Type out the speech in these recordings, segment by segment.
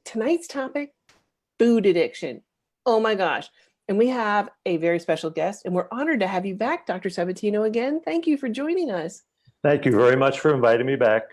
tonight's topic, food addiction. Oh my gosh. And we have a very special guest, and we're honored to have you back, Dr. Sabatino, again. Thank you for joining us. Thank you very much for inviting me back.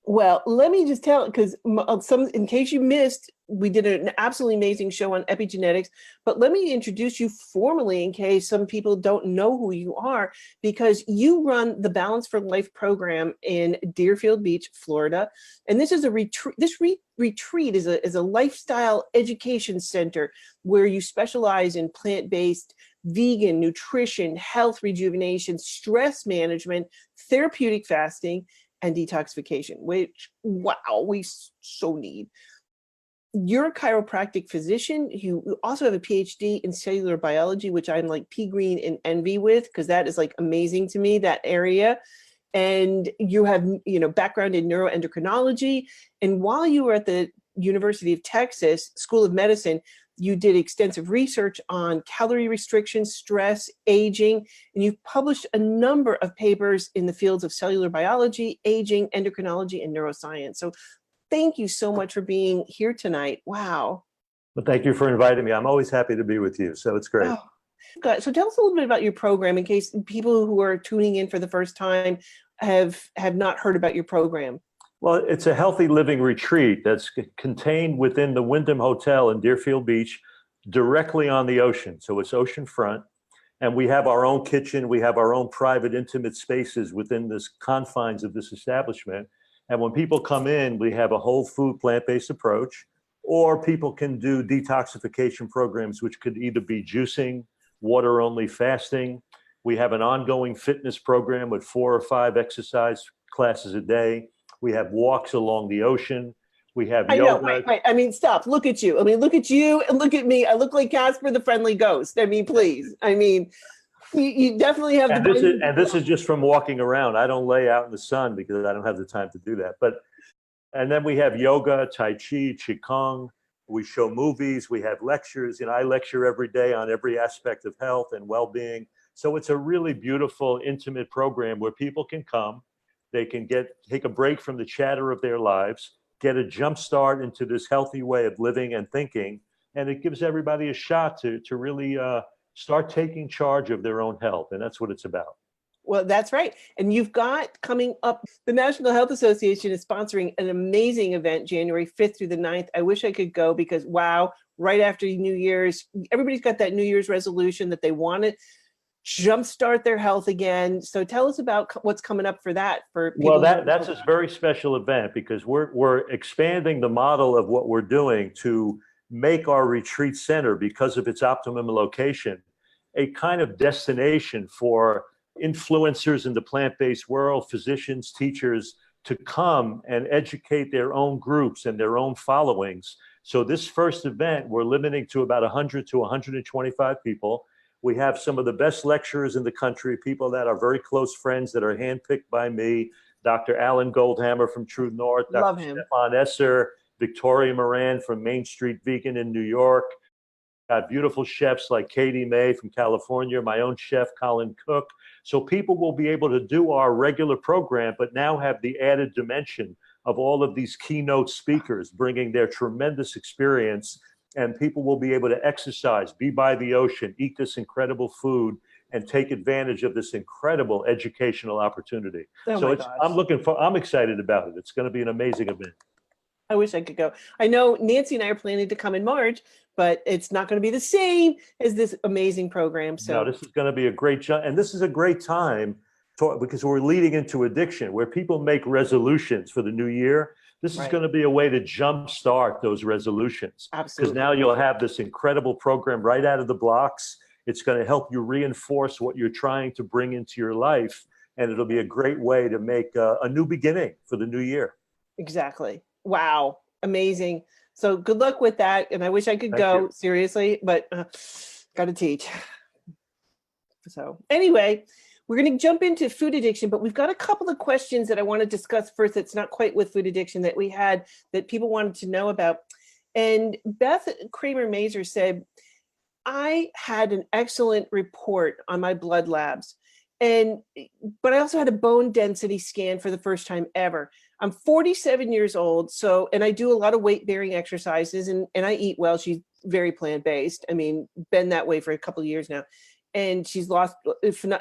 Well, let me just tell, because in case you missed, we did an absolutely amazing show on epigenetics, but let me introduce you formally in case some people don't know who you are, because you run the Balance for Life program in Deerfield Beach, Florida. And this is a retreat. This retreat is a lifestyle education center where you specialize in plant-based, vegan nutrition, health rejuvenation, stress management, therapeutic fasting, and detoxification, which, wow, we so need. You're a chiropractic physician. You also have a PhD in cellular biology, which I'm like pea green in envy with, because that is like amazing to me, that area. And you have, background in neuroendocrinology. And while you were at the University of Texas School of Medicine, you did extensive research on calorie restriction, stress, aging, and you've published a number of papers in the fields of cellular biology, aging, endocrinology, and neuroscience. So thank you so much for being here tonight. Wow. Well, thank you for inviting me. I'm always happy to be with you, so it's great. Oh, good. So tell us a little bit about your program in case people who are tuning in for the first time have not heard about your program. Well, it's a healthy living retreat that's contained within the Wyndham Hotel in Deerfield Beach, directly on the ocean. So it's oceanfront. And we have our own kitchen. We have our own private, intimate spaces within the confines of this establishment. And when people come in, we have a whole food, plant-based approach, or people can do detoxification programs, which could either be juicing, water-only fasting. We have an ongoing fitness program with 4 or 5 exercise classes a day. We have walks along the ocean. We have yoga. Wait. I mean, stop. Look at you. I mean, look at you and look at me. I look like Casper the Friendly Ghost. I mean, please. I mean, you definitely have this is just from walking around. I don't lay out in the sun because I don't have the time to do that. And then we have yoga, Tai Chi, Qigong. We show movies. We have lectures. I lecture every day on every aspect of health and well-being. So it's a really beautiful, intimate program where people can come. They can take a break from the chatter of their lives, get a jump start into this healthy way of living and thinking, and it gives everybody a shot to really start taking charge of their own health, and that's what it's about. Well, that's right. And you've got coming up, the National Health Association is sponsoring an amazing event, January 5th through the 9th. I wish I could go because, wow, right after New Year's, everybody's got that New Year's resolution that they want to jumpstart their health again. So tell us about what's coming up for that. For people. Well, that's a very special event because we're expanding the model of what we're doing to make our retreat center, because of its optimum location, a kind of destination for influencers in the plant-based world, physicians, teachers, to come and educate their own groups and their own followings. So this first event, we're limiting to about 100 to 125 people. We have some of the best lecturers in the country, people that are very close friends that are handpicked by me, Dr. Alan Goldhammer from True North, Dr. Stefan Esser, Victoria Moran from Main Street Vegan in New York. Got beautiful chefs like Katie May from California, my own chef, Colin Cook. So people will be able to do our regular program, but now have the added dimension of all of these keynote speakers bringing their tremendous experience, and people will be able to exercise, be by the ocean, eat this incredible food, and take advantage of this incredible educational opportunity. I'm excited about it. It's going to be an amazing event. I wish I could go. I know Nancy and I are planning to come in March, but it's not going to be the same as this amazing program. So no, this is going to be a great jump. And this is a great time because we're leading into addiction, where people make resolutions for the new year. This is going to be a way to jumpstart those resolutions. Absolutely. Because now you'll have this incredible program right out of the blocks. It's going to help you reinforce what you're trying to bring into your life. And it'll be a great way to make a new beginning for the new year. Exactly. Wow. Amazing. So good luck with that. And I wish I could go, seriously, but got to teach. So anyway, we're going to jump into food addiction, but we've got a couple of questions that I want to discuss first. That's not quite with food addiction that we had that people wanted to know about. And Beth Kramer Mazer said, I had an excellent report on my blood labs, but I also had a bone density scan for the first time ever. I'm 47 years old, so, and I do a lot of weight bearing exercises, and I eat well. She's very plant based. I mean, been that way for a couple of years now, and she's lost.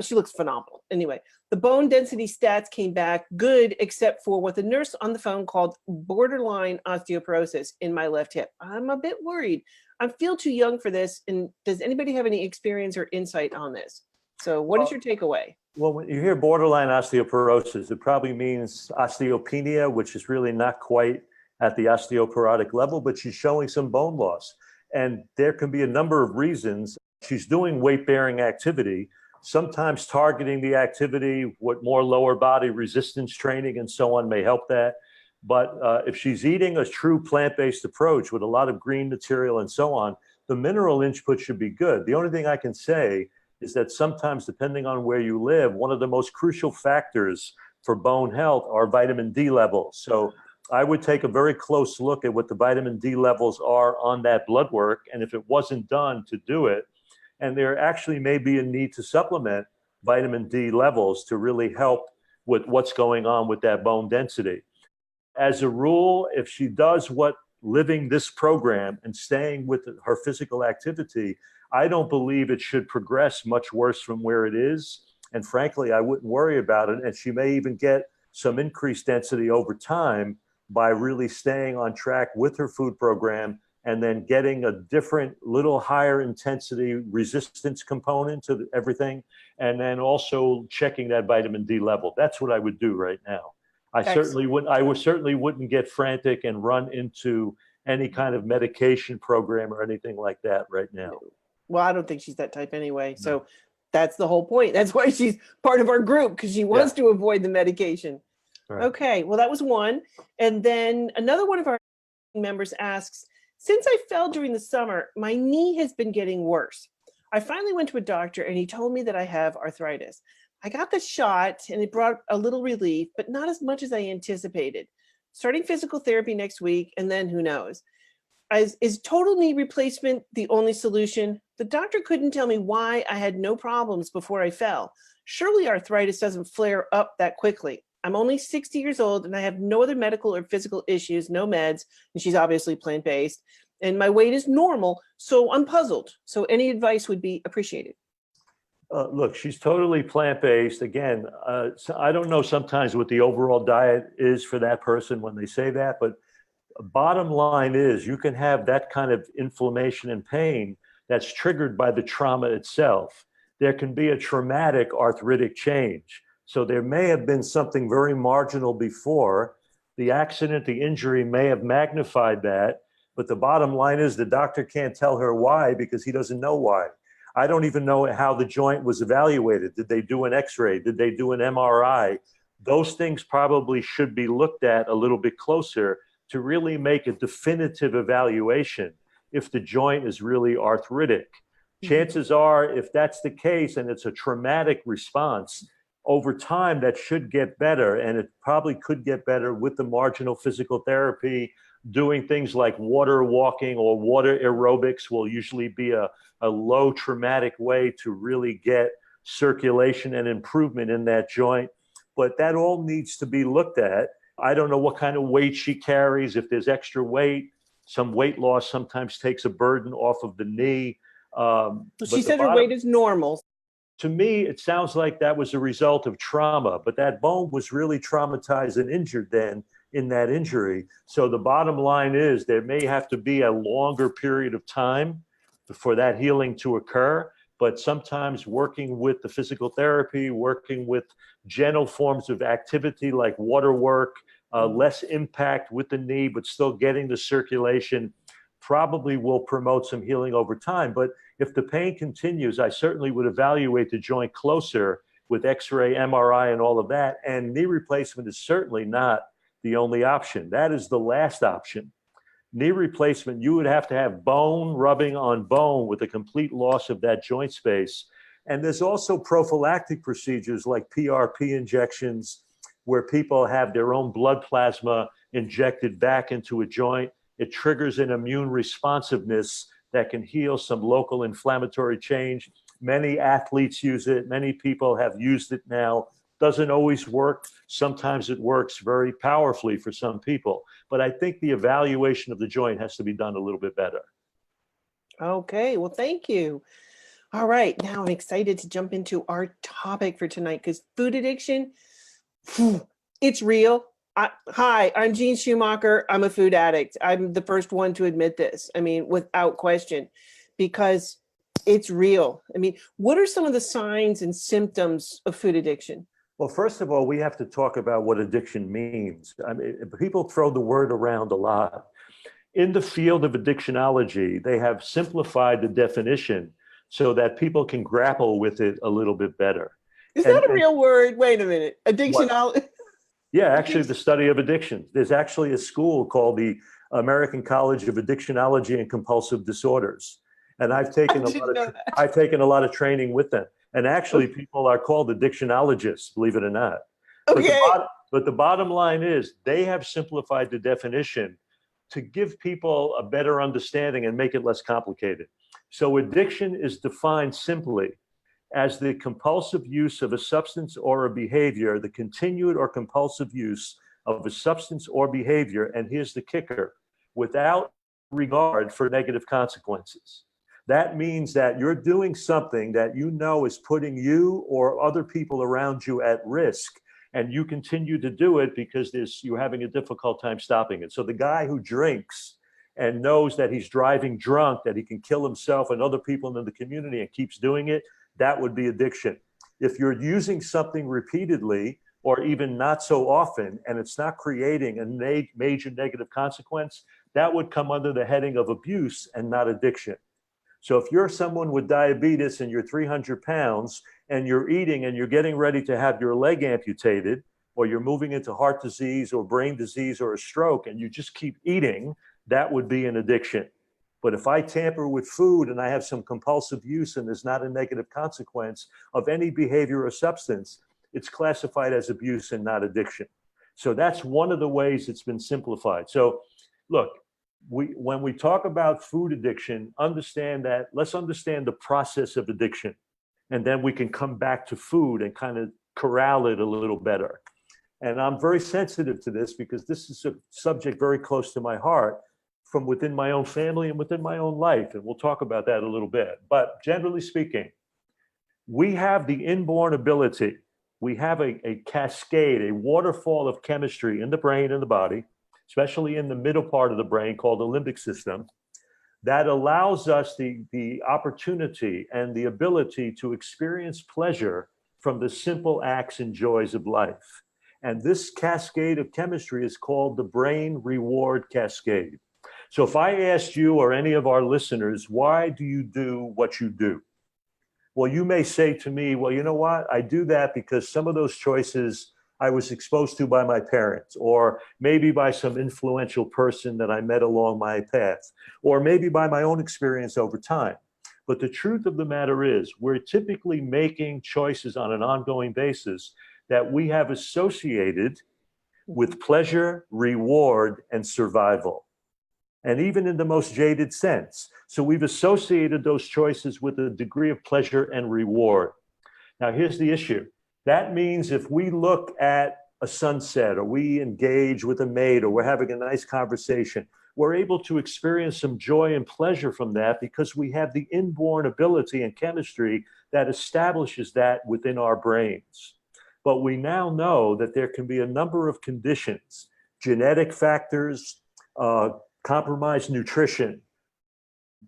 She looks phenomenal. Anyway, the bone density stats came back good, except for what the nurse on the phone called borderline osteoporosis in my left hip. I'm a bit worried. I feel too young for this. And does anybody have any experience or insight on this? So, what is your takeaway? Well, when you hear borderline osteoporosis, it probably means osteopenia, which is really not quite at the osteoporotic level, but she's showing some bone loss. And there can be a number of reasons. She's doing weight-bearing activity, sometimes targeting the activity with more lower body resistance training and so on may help that. But if she's eating a true plant-based approach with a lot of green material and so on, the mineral input should be good. The only thing I can say is that sometimes, depending on where you live, one of the most crucial factors for bone health are vitamin D levels. So I would take a very close look at what the vitamin D levels are on that blood work, and if it wasn't done, to do it. And there actually may be a need to supplement vitamin D levels to really help with what's going on with that bone density. As a rule, if she does what living this program and staying with her physical activity, I don't believe it should progress much worse from where it is. And frankly, I wouldn't worry about it. And she may even get some increased density over time by really staying on track with her food program and then getting a different, little higher intensity resistance component to everything. And then also checking that vitamin D level. That's what I would do right now. I certainly wouldn't get frantic and run into any kind of medication program or anything like that right now. Well, I don't think she's that type anyway. So that's the whole point. That's why she's part of our group, because she wants to avoid the medication. Right. Okay, well, that was one. And then another one of our members asks, since I fell during the summer, my knee has been getting worse. I finally went to a doctor and he told me that I have arthritis. I got the shot and it brought a little relief, but not as much as I anticipated. Starting physical therapy next week, and then who knows? Is total knee replacement the only solution? The doctor couldn't tell me why I had no problems before I fell. Surely arthritis doesn't flare up that quickly. I'm only 60 years old and I have no other medical or physical issues, no meds, and she's obviously plant-based, and my weight is normal, so I'm puzzled. So any advice would be appreciated. Look, she's totally plant-based. Again, so I don't know sometimes what the overall diet is for that person when they say that, but bottom line is you can have that kind of inflammation and pain that's triggered by the trauma itself. There can be a traumatic arthritic change. So there may have been something very marginal before. The accident, the injury may have magnified that, but the bottom line is the doctor can't tell her why because he doesn't know why. I don't even know how the joint was evaluated. Did they do an X-ray? Did they do an MRI? Those things probably should be looked at a little bit closer to really make a definitive evaluation if the joint is really arthritic. Chances are, if that's the case and it's a traumatic response, over time that should get better, and it probably could get better with the marginal physical therapy. Doing things like water walking or water aerobics will usually be a low traumatic way to really get circulation and improvement in that joint. But that all needs to be looked at. I don't know what kind of weight she carries. If there's extra weight, some weight loss sometimes takes a burden off of the knee. She said her weight is normal. To me, it sounds like that was a result of trauma, but that bone was really traumatized and injured then in that injury. So the bottom line is there may have to be a longer period of time for that healing to occur, but sometimes working with the physical therapy, working with gentle forms of activity like water work, less impact with the knee, but still getting the circulation, probably will promote some healing over time. But if the pain continues, I certainly would evaluate the joint closer with X-ray, MRI, and all of that. And knee replacement is certainly not the only option. That is the last option. Knee replacement, you would have to have bone rubbing on bone with a complete loss of that joint space. And there's also prophylactic procedures like PRP injections, where people have their own blood plasma injected back into a joint. It triggers an immune responsiveness that can heal some local inflammatory change. Many athletes use it. Many people have used it now doesn't always work. Sometimes it works very powerfully for some people. But I think the evaluation of the joint has to be done a little bit better. Okay, well, thank you. All right, now I'm excited to jump into our topic for tonight because food addiction, it's real. Hi, I'm Jean Schumacher. I'm a food addict. I'm the first one to admit this. I mean, without question, because it's real. I mean, what are some of the signs and symptoms of food addiction? Well, first of all, we have to talk about what addiction means. I mean, people throw the word around a lot. In the field of addictionology, they have simplified the definition so that people can grapple with it a little bit better. Is that a real word? Wait a minute. Addiction. Yeah, actually, the study of addiction. There's actually a school called the American College of Addictionology and Compulsive Disorders. And I've taken a lot of training with them. And actually, people are called addictionologists, believe it or not. Okay. But the bottom line is they have simplified the definition to give people a better understanding and make it less complicated. So addiction is defined simply as the compulsive use of a substance or a behavior, the continued or compulsive use of a substance or behavior, and here's the kicker, without regard for negative consequences. That means that you're doing something that you know is putting you or other people around you at risk, and you continue to do it because you're having a difficult time stopping it. So the guy who drinks and knows that he's driving drunk, that he can kill himself and other people in the community and keeps doing it, that would be addiction. If you're using something repeatedly or even not so often, and it's not creating a major negative consequence, that would come under the heading of abuse and not addiction. So if you're someone with diabetes and you're 300 pounds and you're eating and you're getting ready to have your leg amputated, or you're moving into heart disease or brain disease or a stroke, and you just keep eating, that would be an addiction. But if I tamper with food and I have some compulsive use and there's not a negative consequence of any behavior or substance, it's classified as abuse and not addiction. So that's one of the ways it's been simplified. So look, when we talk about food addiction, let's understand the process of addiction. And then we can come back to food and kind of corral it a little better. And I'm very sensitive to this because this is a subject very close to my heart from within my own family and within my own life. And we'll talk about that a little bit. But generally speaking, we have the inborn ability, we have a cascade, a waterfall of chemistry in the brain and the body, especially in the middle part of the brain called the limbic system, that allows us the opportunity and the ability to experience pleasure from the simple acts and joys of life. And this cascade of chemistry is called the brain reward cascade. So if I asked you or any of our listeners, why do you do what you do? Well, you may say to me, well, you know what? I do that because some of those choices I was exposed to by my parents, or maybe by some influential person that I met along my path, or maybe by my own experience over time. But the truth of the matter is, we're typically making choices on an ongoing basis that we have associated with pleasure, reward, and survival. And even in the most jaded sense. So we've associated those choices with a degree of pleasure and reward. Now, here's the issue. That means if we look at a sunset, or we engage with a mate, or we're having a nice conversation, we're able to experience some joy and pleasure from that because we have the inborn ability and chemistry that establishes that within our brains. But we now know that there can be a number of conditions, genetic factors, compromised nutrition,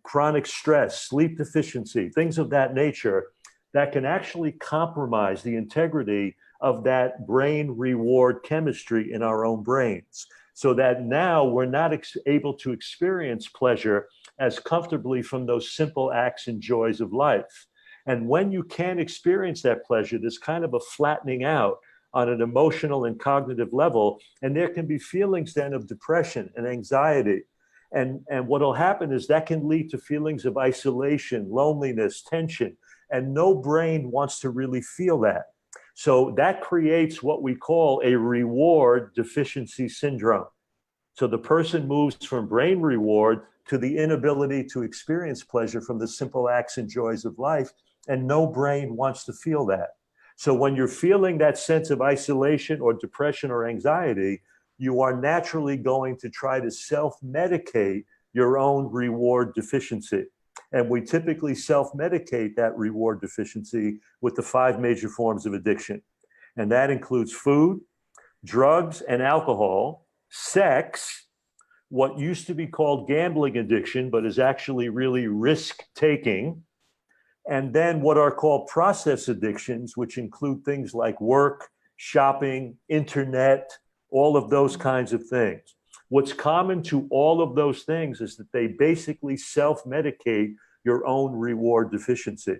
chronic stress, sleep deficiency, things of that nature that can actually compromise the integrity of that brain reward chemistry in our own brains. So that now we're not able to experience pleasure as comfortably from those simple acts and joys of life. And when you can't experience that pleasure, there's kind of a flattening out on an emotional and cognitive level. And there can be feelings then of depression and anxiety. And what will happen is that can lead to feelings of isolation, loneliness, tension, and no brain wants to really feel that. So that creates what we call a reward deficiency syndrome. So the person moves from brain reward to the inability to experience pleasure from the simple acts and joys of life, and no brain wants to feel that. So when you're feeling that sense of isolation or depression or anxiety, you are naturally going to try to self-medicate your own reward deficiency. And we typically self-medicate that reward deficiency with the 5 major forms of addiction. And that includes food, drugs and alcohol, sex, what used to be called gambling addiction, but is actually really risk taking, and then what are called process addictions, which include things like work, shopping, internet, all of those kinds of things. What's common to all of those things is that they basically self-medicate your own reward deficiency.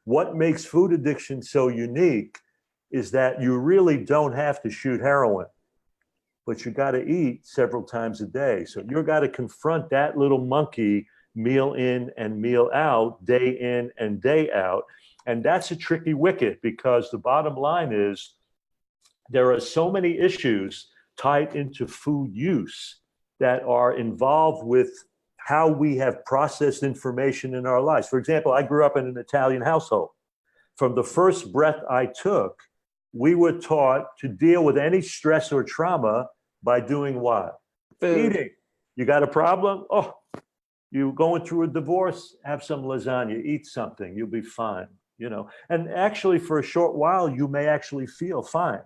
What makes food addiction so unique is that you really don't have to shoot heroin, but you got to eat several times a day. So you've got to confront that little monkey meal in and meal out, day in and day out. And that's a tricky wicket, because the bottom line is there are so many issues tied into food use that are involved with how we have processed information in our lives. For example, I grew up in an Italian household. From the first breath I took, we were taught to deal with any stress or trauma by doing what? Food. Eating. You got a problem? Oh, you going through a divorce? Have some lasagna, eat something, you'll be fine. You know, and actually for a short while, you may actually feel fine.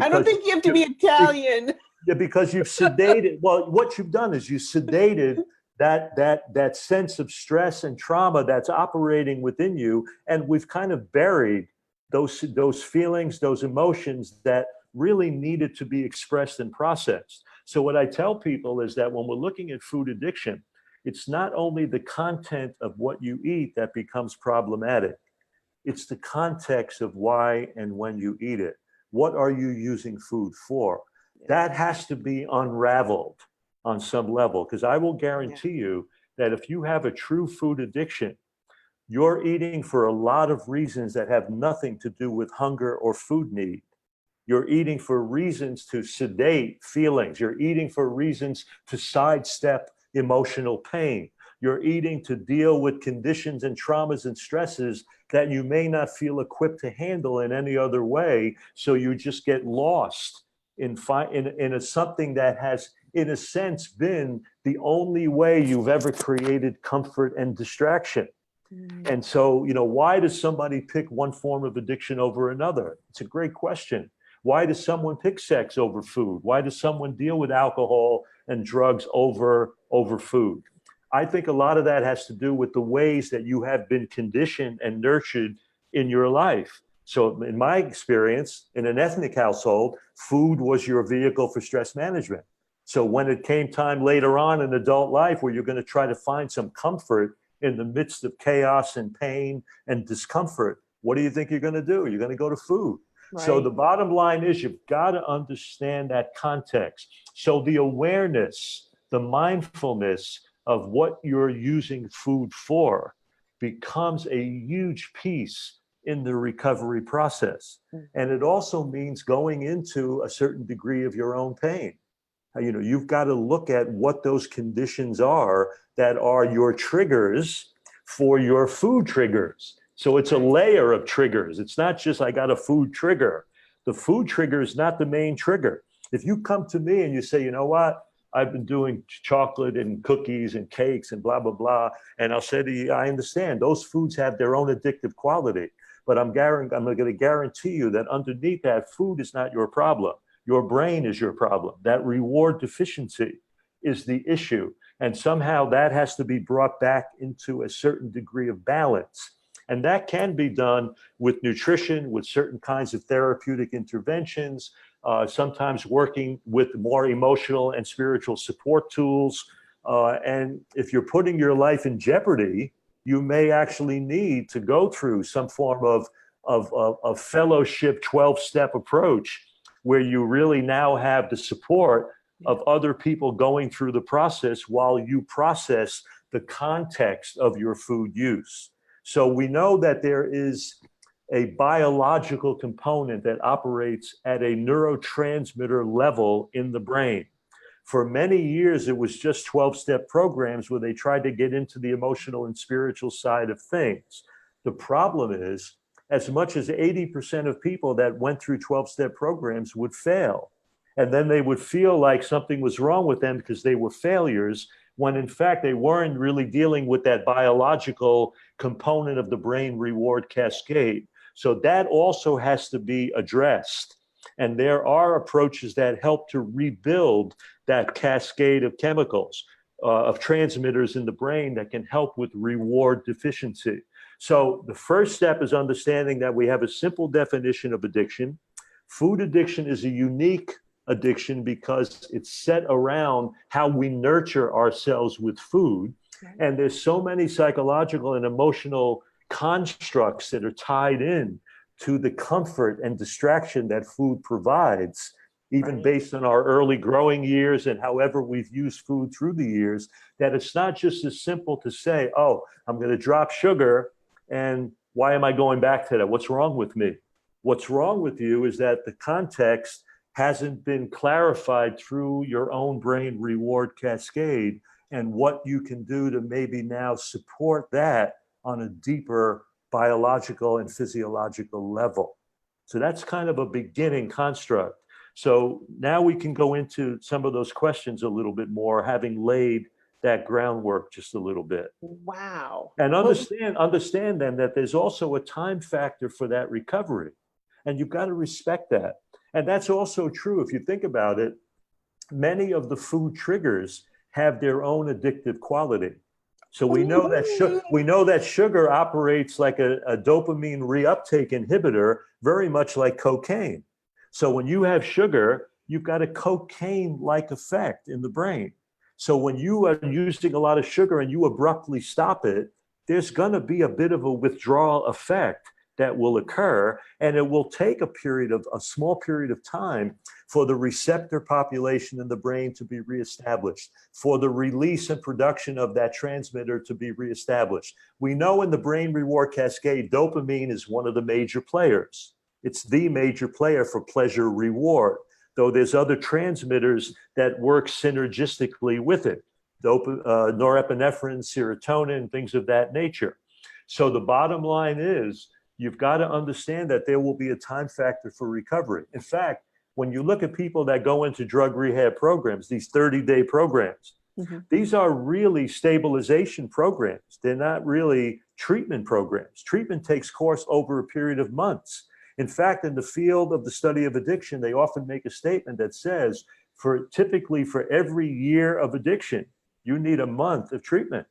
I don't think you have to be Italian. Yeah, because you've sedated. Well, what you've done is you sedated that sense of stress and trauma that's operating within you, and we've kind of buried those feelings, those emotions that really needed to be expressed and processed. So what I tell people is that when we're looking at food addiction, it's not only the content of what you eat that becomes problematic, it's the context of why and when you eat it. What are you using food for? That has to be unraveled on some level, because I will guarantee you that if you have a true food addiction, you're eating for a lot of reasons that have nothing to do with hunger or food need. You're eating for reasons to sedate feelings. You're eating for reasons to sidestep emotional pain. You're eating to deal with conditions and traumas and stresses that you may not feel equipped to handle in any other way. So you just get lost in something that has, in a sense, been the only way you've ever created comfort and distraction. And so, you know, why does somebody pick one form of addiction over another? It's a great question. Why does someone pick sex over food? Why does someone deal with alcohol and drugs over food? I think a lot of that has to do with the ways that you have been conditioned and nurtured in your life. So in my experience, in an ethnic household, food was your vehicle for stress management. So when it came time later on in adult life where you're going to try to find some comfort in the midst of chaos and pain and discomfort, what do you think you're going to do? You're going to go to food. Right. So the bottom line is you've got to understand that context. So the awareness, the mindfulness of what you're using food for becomes a huge piece in the recovery process. And it also means going into a certain degree of your own pain. You know, you've got to look at what those conditions are that are your triggers for your food triggers. So it's a layer of triggers. It's not just I got a food trigger. The food trigger is not the main trigger. If you come to me and you say, you know what, I've been doing chocolate and cookies and cakes and blah, blah, blah. And I'll say to you, I understand those foods have their own addictive quality, but I'm going to guarantee you that underneath that, food is not your problem. Your brain is your problem. That reward deficiency is the issue. And somehow that has to be brought back into a certain degree of balance. And that can be done with nutrition, with certain kinds of therapeutic interventions, sometimes working with more emotional and spiritual support tools. And if you're putting your life in jeopardy, you may actually need to go through some form of fellowship 12-step approach where you really now have the support of other people going through the process while you process the context of your food use. So we know that there is a biological component that operates at a neurotransmitter level in the brain. For many years, it was just 12-step programs where they tried to get into the emotional and spiritual side of things. The problem is, as much as 80% of people that went through 12-step programs would fail. And then they would feel like something was wrong with them because they were failures, when in fact they weren't really dealing with that biological component of the brain reward cascade. So that also has to be addressed. And there are approaches that help to rebuild that cascade of chemicals, of transmitters in the brain that can help with reward deficiency. So the first step is understanding that we have a simple definition of addiction. Food addiction is a unique addiction because it's set around how we nurture ourselves with food. And there's so many psychological and emotional constructs that are tied in to the comfort and distraction that food provides, even based on our early growing years and however we've used food through the years, that it's not just as simple to say, oh, I'm going to drop sugar, and why am I going back to that? What's wrong with me? What's wrong with you is that the context hasn't been clarified through your own brain reward cascade and what you can do to maybe now support that on a deeper biological and physiological level. So that's kind of a beginning construct. So now we can go into some of those questions a little bit more, having laid that groundwork just a little bit. Wow. And understand then that there's also a time factor for that recovery. And you've got to respect that. And that's also true if you think about it. Many of the food triggers have their own addictive quality. So we know that sugar operates like a dopamine reuptake inhibitor, very much like cocaine. So when you have sugar, you've got a cocaine-like effect in the brain. So when you are using a lot of sugar and you abruptly stop it, there's going to be a bit of a withdrawal effect that will occur, and it will take a small period of time for the receptor population in the brain to be reestablished, for the release and production of that transmitter to be reestablished. We know in the brain reward cascade, dopamine is one of the major players. It's the major player for pleasure reward, though there's other transmitters that work synergistically with it, norepinephrine, serotonin, things of that nature. So the bottom line is, you've got to understand that there will be a time factor for recovery. In fact, when you look at people that go into drug rehab programs, these 30-day programs, these are really stabilization programs. They're not really treatment programs. Treatment takes course over a period of months. In fact, in the field of the study of addiction, they often make a statement that says, typically for every year of addiction, you need a month of treatment.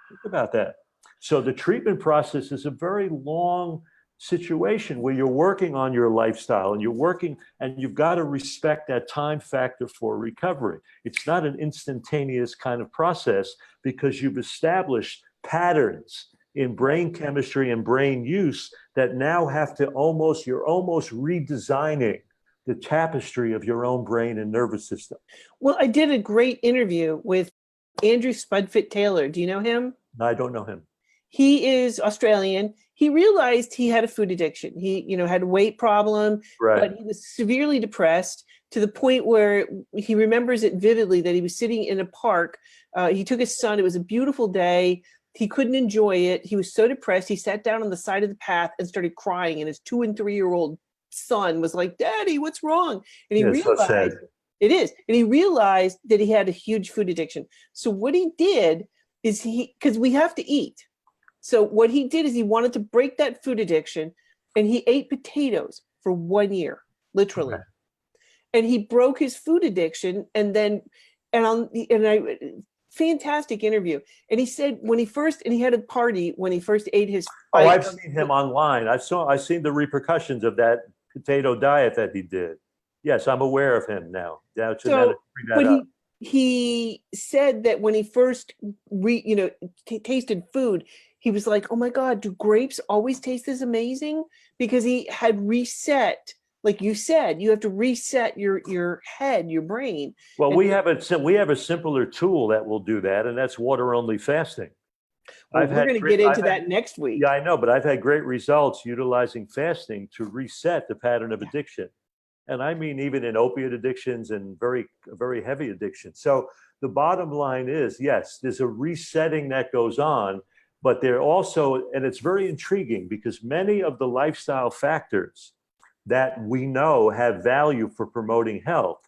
Think about that. So the treatment process is a very long situation where you're working on your lifestyle and you've got to respect that time factor for recovery. It's not an instantaneous kind of process because you've established patterns in brain chemistry and brain use that now you're almost redesigning the tapestry of your own brain and nervous system. Well, I did a great interview with Andrew Spudfit Taylor. Do you know him? No, I don't know him. He is Australian. He realized he had a food addiction. He, had a weight problem, right. But he was severely depressed to the point where he remembers it vividly that he was sitting in a park. He took his son. It was a beautiful day. He couldn't enjoy it. He was so depressed. He sat down on the side of the path and started crying. And his 2- and 3-year-old son was like, "Daddy, what's wrong?" And he realized so sad. It is. And he realized that he had a huge food addiction. So what he did is because we have to eat. So what he did is he wanted to break that food addiction, and he ate potatoes for 1 year, literally. Okay. And he broke his food addiction, fantastic interview. And he said he had a party when he first ate his. Oh, I've seen him online. I've seen the repercussions of that potato diet that he did. Yes, I'm aware of him now. He said that when he first tasted food, he was like, "Oh my God, do grapes always taste this amazing?" Because he had reset, like you said, you have to reset your head, your brain. Well, we have a simpler tool that will do that, and that's water-only fasting. Well, we're going to get into that next week. Yeah, I know, but I've had great results utilizing fasting to reset the pattern of addiction. And I mean, even in opiate addictions and very, very heavy addictions. So the bottom line is, yes, there's a resetting that goes on, but they're also, and it's very intriguing because many of the lifestyle factors that we know have value for promoting health,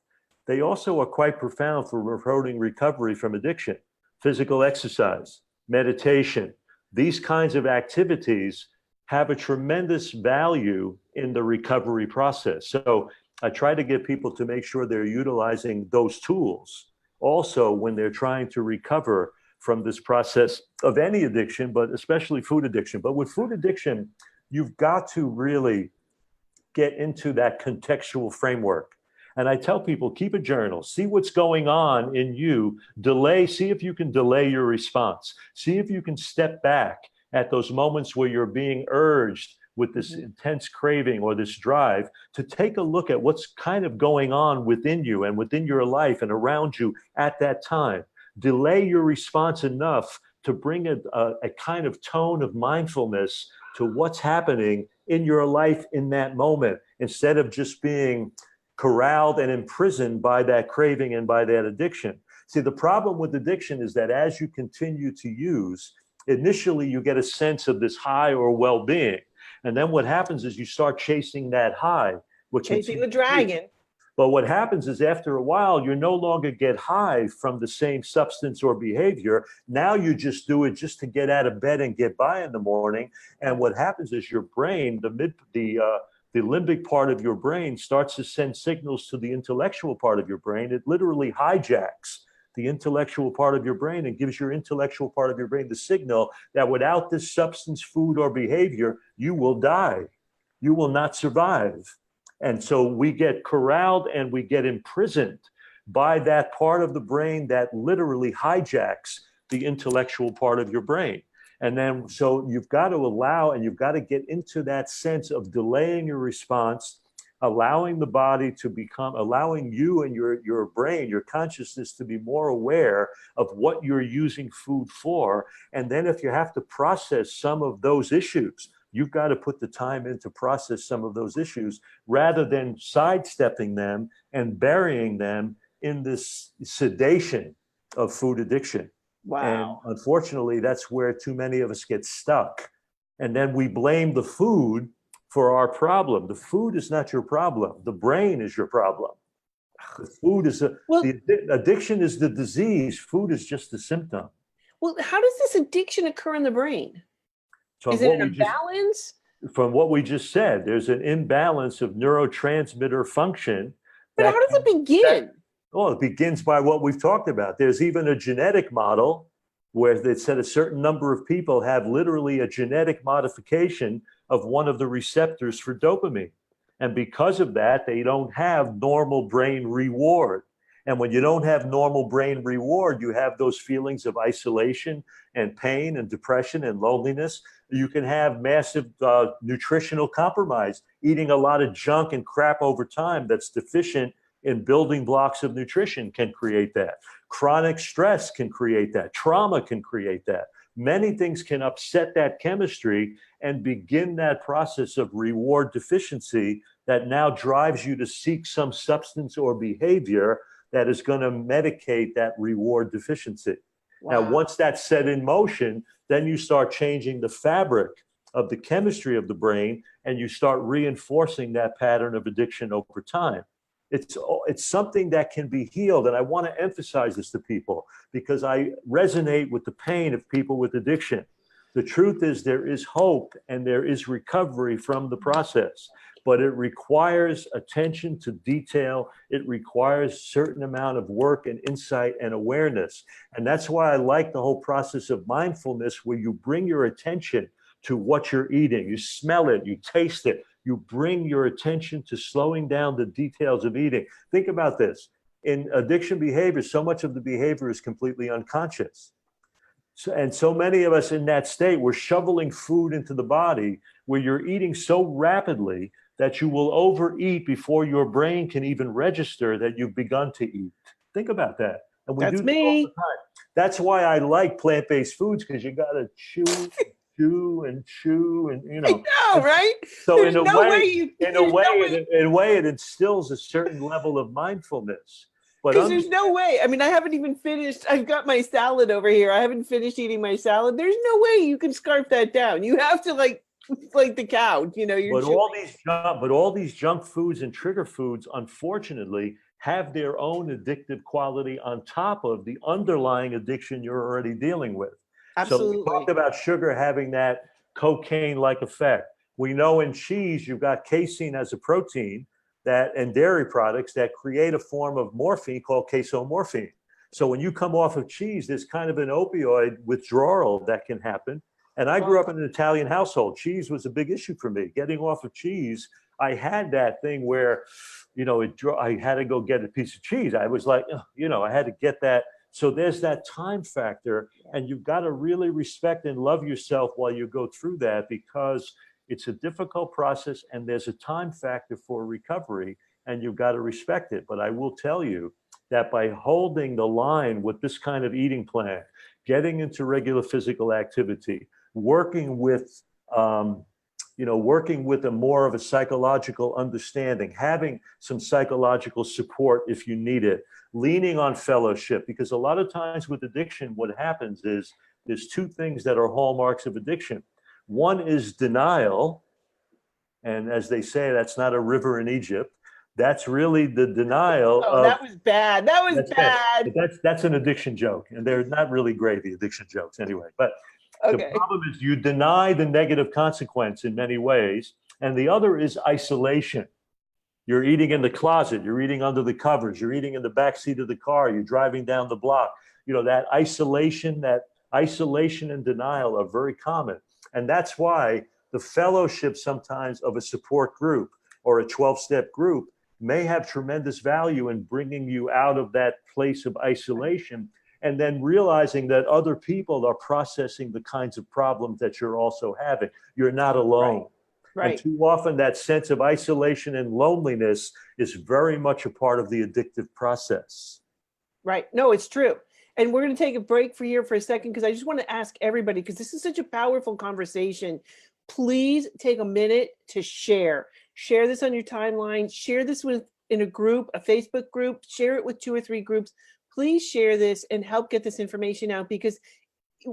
they also are quite profound for promoting recovery from addiction. Physical exercise, meditation, these kinds of activities have a tremendous value in the recovery process. So I try to get people to make sure they're utilizing those tools also when they're trying to recover from this process of any addiction, but especially food addiction. But with food addiction, you've got to really get into that contextual framework. And I tell people, keep a journal, see what's going on in you, see if you can delay your response. See if you can step back at those moments where you're being urged with this intense craving or this drive to take a look at what's kind of going on within you and within your life and around you at that time. Delay your response enough to bring a kind of tone of mindfulness to what's happening in your life in that moment, instead of just being corralled and imprisoned by that craving and by that addiction. See, the problem with addiction is that as you continue to use, initially you get a sense of this high or well-being. And then what happens is you start chasing that high. Chasing the dragon. But what happens is after a while, you no longer get high from the same substance or behavior. Now you just do it just to get out of bed and get by in the morning. And what happens is your brain, the limbic part of your brain starts to send signals to the intellectual part of your brain. It literally hijacks the intellectual part of your brain and gives your intellectual part of your brain the signal that without this substance, food, or behavior, you will die. You will not survive. And so we get corralled and we get imprisoned by that part of the brain that literally hijacks the intellectual part of your brain. And then, so you've got to allow, and you've got to get into that sense of delaying your response, allowing the body to become, allowing you and your brain, your consciousness to be more aware of what you're using food for. And then if you have to process some of those issues, you've got to put the time in to process some of those issues rather than sidestepping them and burying them in this sedation of food addiction. Wow. And unfortunately, that's where too many of us get stuck. And then we blame the food for our problem. The food is not your problem. The brain is your problem. The food is the addiction is the disease. Food is just the symptom. Well, how does this addiction occur in the brain? Is it an imbalance? From what we just said, there's an imbalance of neurotransmitter function. But how does it begin? Well, it begins by what we've talked about. There's even a genetic model where they said a certain number of people have literally a genetic modification of one of the receptors for dopamine. And because of that, they don't have normal brain reward. And when you don't have normal brain reward, you have those feelings of isolation and pain and depression and loneliness. You can have massive nutritional compromise, eating a lot of junk and crap over time that's deficient in building blocks of nutrition can create that. Chronic stress can create that. Trauma can create that. Many things can upset that chemistry and begin that process of reward deficiency that now drives you to seek some substance or behavior that is going to medicate that reward deficiency. Wow. Now, once that's set in motion, then you start changing the fabric of the chemistry of the brain and you start reinforcing that pattern of addiction over time. It's something that can be healed. And I want to emphasize this to people because I resonate with the pain of people with addiction. The truth is there is hope and there is recovery from the process, but it requires attention to detail. It requires a certain amount of work and insight and awareness. And that's why I like the whole process of mindfulness, where you bring your attention to what you're eating. You smell it, you taste it. You bring your attention to slowing down the details of eating. Think about this. In addiction behavior, so much of the behavior is completely unconscious. And so many of us in that state, we're shoveling food into the body where you're eating so rapidly that you will overeat before your brain can even register that you've begun to eat. Think about that. And we That's do me. that all the time. That's why I like plant-based foods, because you got to chew and chew and I know, right? So There's in a way, it instills a certain level of mindfulness. But Because there's no way. I mean, I haven't even finished. I've got my salad over here. I haven't finished eating my salad. There's no way you can scarf that down. You have to like the cow. You know, you're but all these junk foods and trigger foods, unfortunately, have their own addictive quality on top of the underlying addiction you're already dealing with. absolutely. So we talked about sugar having that cocaine-like effect. We know in cheese you've got casein as a protein and dairy products that create a form of morphine called casomorphine. So when you come off of cheese, there's kind of an opioid withdrawal that can happen. And I grew up in an Italian household. Cheese was a big issue for me. Getting off of cheese, I had that thing where, I had to go get a piece of cheese. I was like, I had to get that. So there's that time factor, and you've got to really respect and love yourself while you go through that, because it's a difficult process and there's a time factor for recovery, and you've got to respect it. But I will tell you that by holding the line with this kind of eating plan, getting into regular physical activity, working with a more of a psychological understanding, having some psychological support if you need it, leaning on fellowship, because a lot of times with addiction, what happens is there's two things that are hallmarks of addiction. One is denial. And as they say, that's not a river in Egypt. That's really the denial. That was bad. That was bad. That's an addiction joke. And they're not really great, the addiction jokes anyway. But the problem is you deny the negative consequence in many ways. And the other is isolation. You're eating in the closet, you're eating under the covers, you're eating in the back seat of the car, you're driving down the block. That isolation and denial are very common. And that's why the fellowship sometimes of a support group or a 12-step group may have tremendous value in bringing you out of that place of isolation, and then realizing that other people are processing the kinds of problems that you're also having. You're not alone. Right. And too often that sense of isolation and loneliness is very much a part of the addictive process. Right. No, it's true. And we're going to take a break for a second, because I just want to ask everybody, because this is such a powerful conversation. Please take a minute to share this on your timeline, share this in a group, a Facebook group, share it with 2 or 3 groups. Please share this and help get this information out, because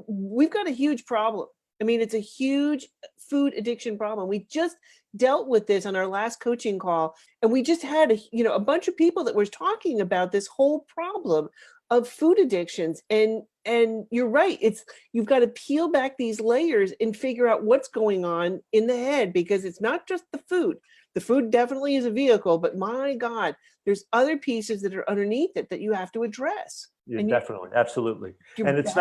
we've got a huge problem. I mean, it's a huge food addiction problem. We just dealt with this on our last coaching call, and we just had a bunch of people that were talking about this whole problem of food addictions. And you're right. You've got to peel back these layers and figure out what's going on in the head, because it's not just the food. The food definitely is a vehicle, but my God, there's other pieces that are underneath it that you have to address. Yeah, definitely. Absolutely. And it's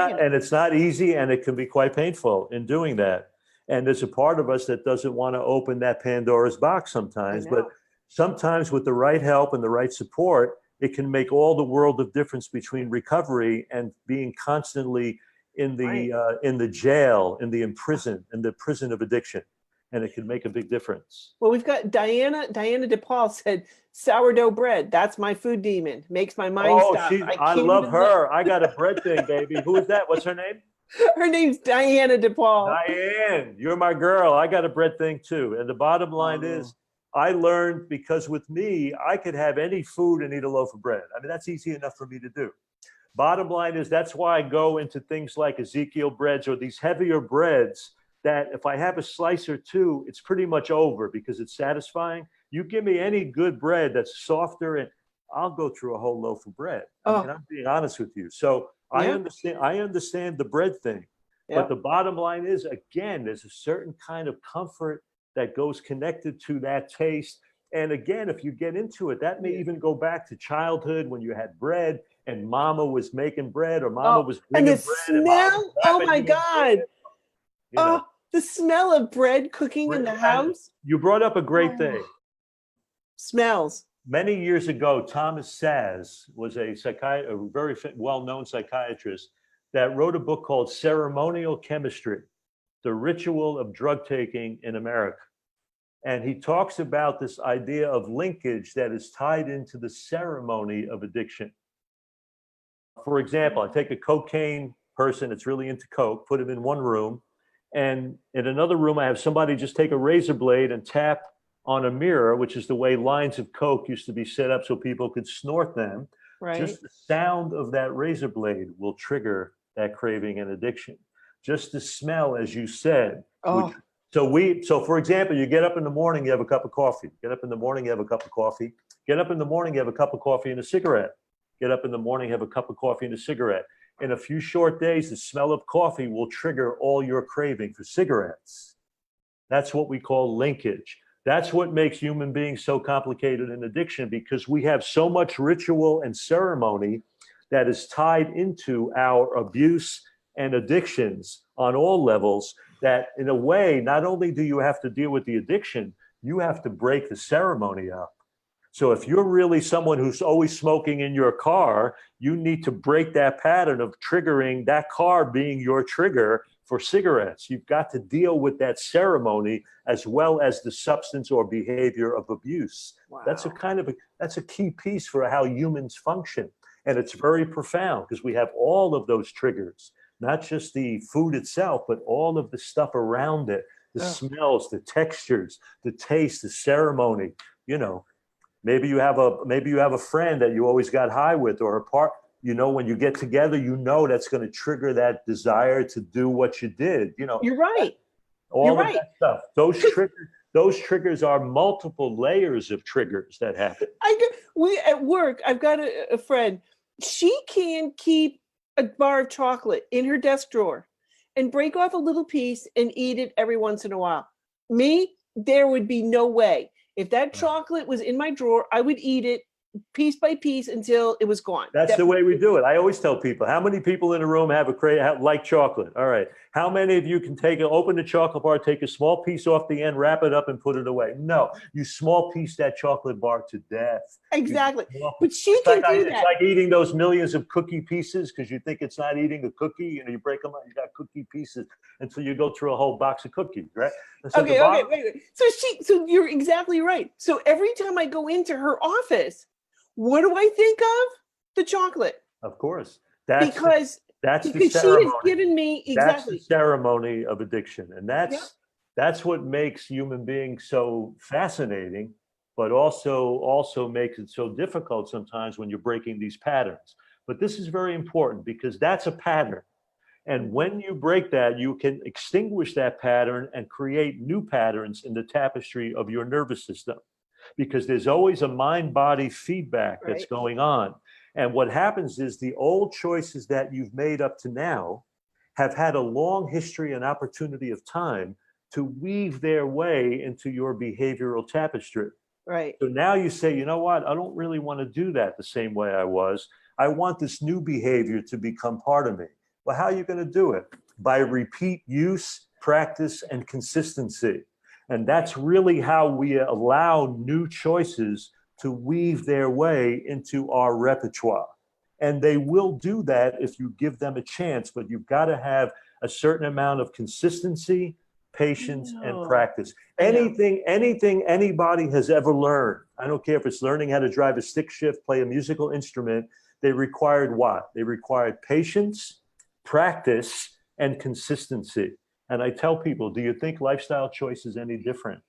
not easy, and it can be quite painful in doing that. And there's a part of us that doesn't want to open that Pandora's box sometimes, but sometimes with the right help and the right support, it can make all the world of difference between recovery and being constantly in the jail, in the prison of addiction. And it can make a big difference. Well, we've got Diana DePaul said, sourdough bread, that's my food demon. Makes my mind stop. I love her. I got a bread thing, baby. Who is that? What's her name? Her name's Diana DePaul. Diane, you're my girl. I got a bread thing too. And the bottom line is, I learned, because with me, I could have any food and eat a loaf of bread. I mean, that's easy enough for me to do. Bottom line is, that's why I go into things like Ezekiel breads or these heavier breads that if I have a slice or two, it's pretty much over because it's satisfying. You give me any good bread that's softer, and I'll go through a whole loaf of bread. I mean, I'm being honest with you. So I understand the bread thing. But the bottom line is, again, there's a certain kind of comfort that goes connected to that taste. And again, if you get into it, that may even go back to childhood when you had bread and mama was making bread, or mama was bringing bread. And the smell, oh my God. The smell of bread cooking in the house. You brought up a great thing. Smells. Many years ago, Thomas Szasz was a very well-known psychiatrist that wrote a book called Ceremonial Chemistry: The Ritual of Drug Taking in America. And he talks about this idea of linkage that is tied into the ceremony of addiction. For example, I take a cocaine person that's really into coke, put him in one room, and in another room, I have somebody just take a razor blade and tap on a mirror, which is the way lines of coke used to be set up so people could snort them. Right. Just the sound of that razor blade will trigger that craving and addiction. Just the smell, as you said. Oh, So for example, you get up in the morning, you have a cup of coffee. Get up in the morning, you have a cup of coffee. Get up in the morning, you have a cup of coffee and a cigarette. Get up in the morning, have a cup of coffee and a cigarette. In a few short days, the smell of coffee will trigger all your craving for cigarettes. That's what we call linkage. That's what makes human beings so complicated in addiction, because we have so much ritual and ceremony that is tied into our abuse and addictions on all levels, that in a way, not only do you have to deal with the addiction, you have to break the ceremony up. So if you're really someone who's always smoking in your car, you need to break that pattern of triggering that car being your trigger for cigarettes. You've got to deal with that ceremony as well as the substance or behavior of abuse. wow. That's a key piece for how humans function. And it's very profound because we have all of those triggers, not just the food itself, but all of the stuff around it, the smells, the textures, the taste, the ceremony. You know, maybe you have a friend that you always got high with, or a part. You know, when you get together, you know that's going to trigger that desire to do what you did. You know, You're right. all You're of right. that stuff. Those triggers are multiple layers of triggers that happen. We at work, I've got a friend. She can keep a bar of chocolate in her desk drawer and break off a little piece and eat it every once in a while. Me, there would be no way. If that chocolate was in my drawer, I would eat it piece by piece until it was gone. That's the way we do it. I always tell people, how many people in the room have like chocolate? All right. How many of you can open the chocolate bar, take a small piece off the end, wrap it up and put it away? No, you small piece that chocolate bar to death. Exactly. But she can do that. It's like eating those millions of cookie pieces because you think it's not eating a cookie. You know, you break them up, you got cookie pieces until you go through a whole box of cookies, right? So okay, wait. So you're exactly right. So every time I go into her office, what do I think of? The chocolate. Of course. Because the ceremony. she has given me exactly. That's the ceremony of addiction. And that's what makes human beings so fascinating, but also makes it so difficult sometimes when you're breaking these patterns. But this is very important because that's a pattern. And when you break that, you can extinguish that pattern and create new patterns in the tapestry of your nervous system, because there's always a mind-body feedback that's going on. And what happens is the old choices that you've made up to now have had a long history and opportunity of time to weave their way into your behavioral tapestry. Right. So now you say, you know what? I don't really want to do that the same way I was. I want this new behavior to become part of me. Well, how are you going to do it? By repeat use, practice, and consistency. And that's really how we allow new choices to weave their way into our repertoire. And they will do that if you give them a chance, but you've got to have a certain amount of consistency, patience, and practice. Anything anybody has ever learned, I don't care if it's learning how to drive a stick shift, play a musical instrument, they required what? They required patience, practice, and consistency. And I tell people, do you think lifestyle choice is any different?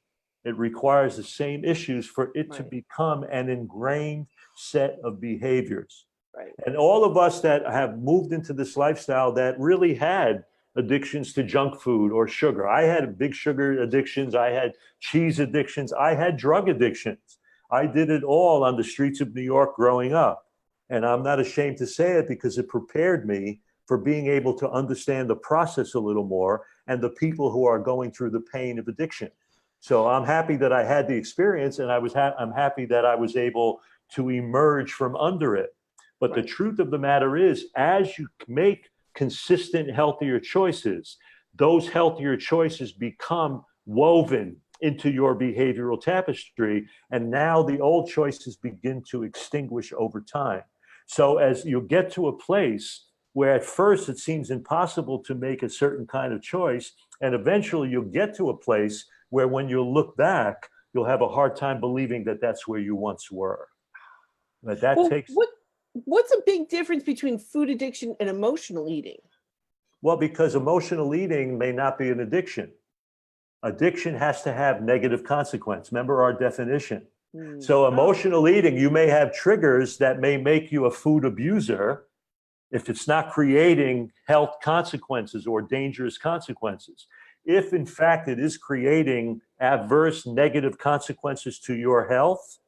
It requires the same issues for it to become an ingrained set of behaviors. Right. And all of us that have moved into this lifestyle that really had addictions to junk food or sugar. I had big sugar addictions. I had cheese addictions. I had drug addictions. I did it all on the streets of New York growing up. And I'm not ashamed to say it because it prepared me for being able to understand the process a little more and the people who are going through the pain of addiction. So I'm happy that I had the experience, and I'm happy that I was able to emerge from under it. But the truth of the matter is, as you make consistent, healthier choices, those healthier choices become woven into your behavioral tapestry. And now the old choices begin to extinguish over time. So as you get to a place where at first it seems impossible to make a certain kind of choice, and eventually you'll get to a place where when you look back, you'll have a hard time believing that that's where you once were. But what's a big difference between food addiction and emotional eating? Well, because emotional eating may not be an addiction. Addiction has to have negative consequence. Remember our definition. So Wow. emotional eating, you may have triggers that may make you a food abuser if it's not creating health consequences or dangerous consequences. If in fact it is creating adverse negative consequences to your health,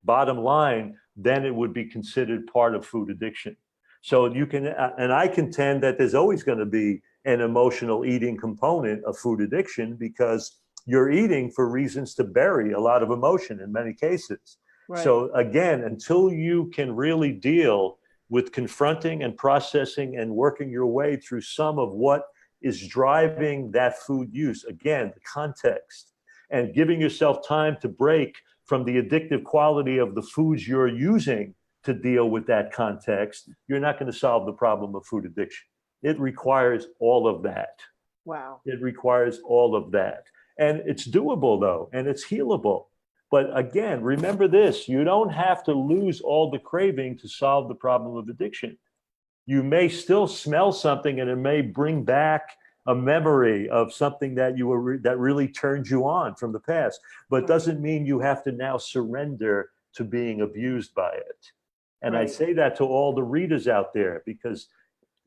bottom line, then it would be considered part of food addiction. So you can, and I contend that there's always going to be an emotional eating component of food addiction because you're eating for reasons to bury a lot of emotion in many cases. Right. So again, until you can really deal with confronting and processing and working your way through some of what is driving that food use, again, the context, and giving yourself time to break from the addictive quality of the foods you're using to deal with that context, you're not going to solve the problem of food addiction. It requires all of that. Wow. It requires all of that. And it's doable though, and it's healable. But again, remember this, you don't have to lose all the craving to solve the problem of addiction. You may still smell something and it may bring back a memory of something that you were that really turned you on from the past, but doesn't mean you have to now surrender to being abused by it. And I Right. say that to all the readers out there because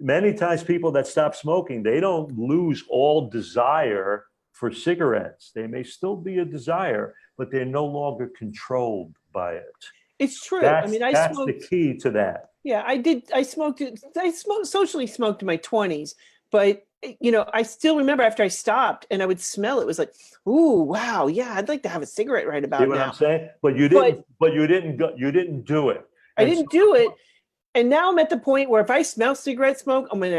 many times people that stop smoking, they don't lose all desire for cigarettes. They may still be a desire, but they're no longer controlled by it. It's true. I That's mean, I that's the smoked. key to that. Yeah, I did. I smoked. I smoked socially smoked in my 20s, but I still remember after I stopped and I would smell it. It was like, ooh, wow, yeah, I'd like to have a cigarette right See about what I'm now. saying? But you But didn't. But you didn't go. You didn't do it. I And so, didn't do it. And now I'm at the point where if I smell cigarette smoke, I mean,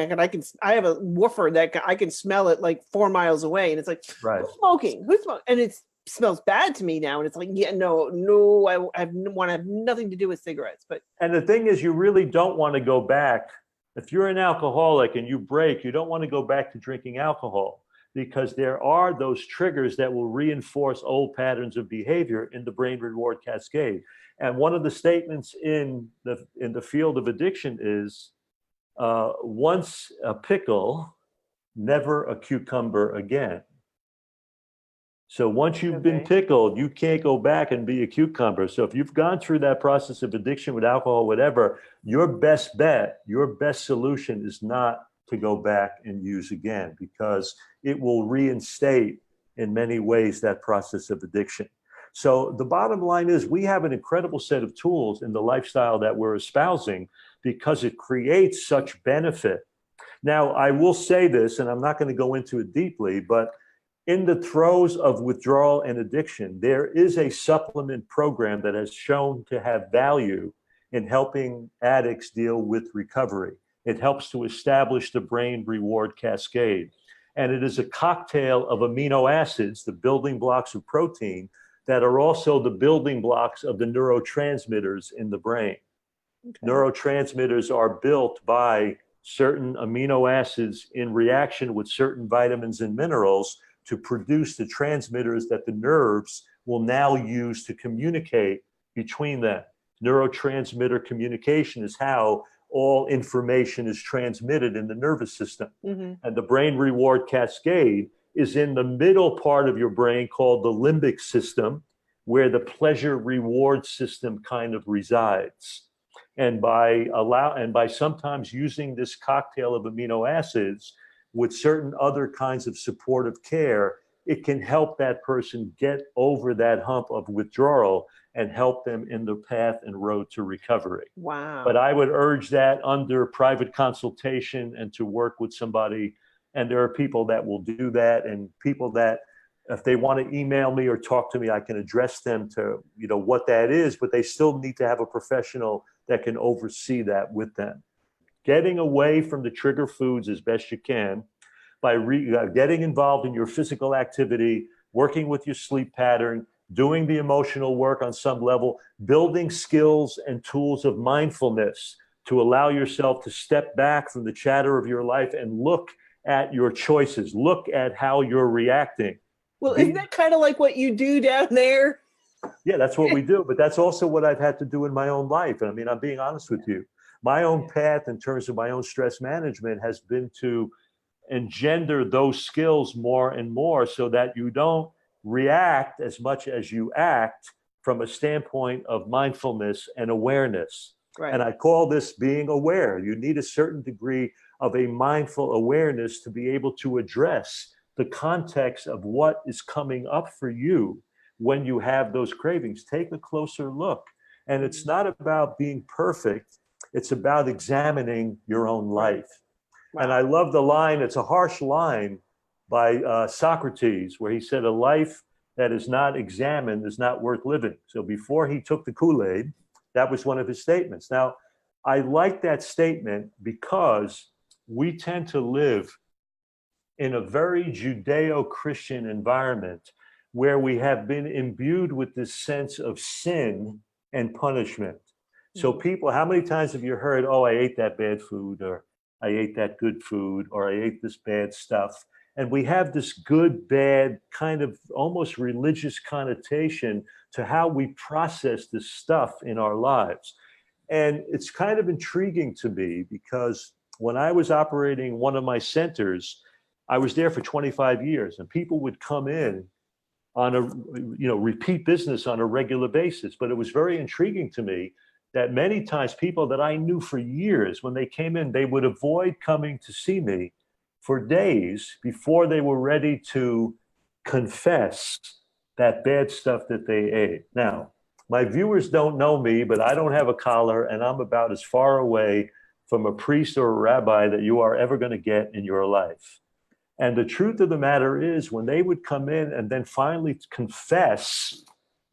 I have a woofer I can smell it like 4 miles away. And it's like, right. who's smoking? Who's smoking? And it smells bad to me now. And it's like, yeah, no, I want to have nothing to do with cigarettes. But And the thing is, you really don't want to go back. If you're an alcoholic and you break, you don't want to go back to drinking alcohol because there are those triggers that will reinforce old patterns of behavior in the brain reward cascade. And one of the statements in the field of addiction is, once a pickle, never a cucumber again. So once you've been okay. pickled, you can't go back and be a cucumber. So if you've gone through that process of addiction with alcohol, whatever, your best bet, your best solution is not to go back and use again because it will reinstate in many ways that process of addiction. So the bottom line is we have an incredible set of tools in the lifestyle that we're espousing because it creates such benefit. Now, I will say this, and I'm not going to go into it deeply, but in the throes of withdrawal and addiction, there is a supplement program that has shown to have value in helping addicts deal with recovery. It helps to establish the brain reward cascade. And it is a cocktail of amino acids, the building blocks of protein, that are also the building blocks of the neurotransmitters in the brain. Okay. Neurotransmitters are built by certain amino acids in reaction with certain vitamins and minerals to produce the transmitters that the nerves will now use to communicate between them. Neurotransmitter communication is how all information is transmitted in the nervous system. Mm-hmm. And the brain reward cascade is in the middle part of your brain called the limbic system, where the pleasure reward system kind of resides. And by sometimes using this cocktail of amino acids with certain other kinds of supportive care, it can help that person get over that hump of withdrawal and help them in the path and road to recovery. Wow. But I would urge that under private consultation and to work with somebody. And there are people that will do that, and people that, if they want to email me or talk to me, I can address them to, what that is, but they still need to have a professional that can oversee that with them. Getting away from the trigger foods as best you can by getting involved in your physical activity, working with your sleep pattern, doing the emotional work on some level, building skills and tools of mindfulness to allow yourself to step back from the chatter of your life and look at your choices, look at how you're reacting. Well, isn't that kind of like what you do down there? Yeah, that's what we do. But that's also what I've had to do in my own life. And I mean, I'm being honest with you. My own path in terms of my own stress management has been to engender those skills more and more so that you don't react as much as you act from a standpoint of mindfulness and awareness. Right. And I call this being aware. You need a certain degree of a mindful awareness to be able to address the context of what is coming up for you when you have those cravings. Take a closer look. And it's not about being perfect, it's about examining your own life. Wow. And I love the line, it's a harsh line by Socrates, where he said, a life that is not examined is not worth living. So before he took the Kool-Aid, that was one of his statements. Now, I like that statement because we tend to live in a very Judeo-Christian environment where we have been imbued with this sense of sin and punishment. So people, how many times have you heard, oh, I ate that bad food, or I ate that good food, or I ate this bad stuff? And we have this good, bad kind of almost religious connotation to how we process this stuff in our lives. And it's kind of intriguing to me because when I was operating one of my centers, I was there for 25 years, and people would come in on a repeat business on a regular basis. But it was very intriguing to me that many times people that I knew for years, when they came in, they would avoid coming to see me for days before they were ready to confess that bad stuff that they ate. Now, my viewers don't know me, but I don't have a collar, and I'm about as far away from a priest or a rabbi that you are ever going to get in your life. And the truth of the matter is, when they would come in and then finally confess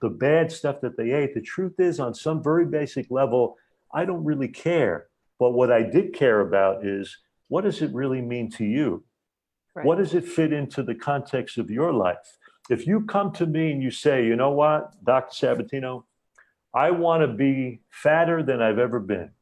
the bad stuff that they ate, the truth is, on some very basic level, I don't really care. But what I did care about is, what does it really mean to you? Right. What does it fit into the context of your life? If you come to me and you say, you know what, Dr. Sabatino, I want to be fatter than I've ever been.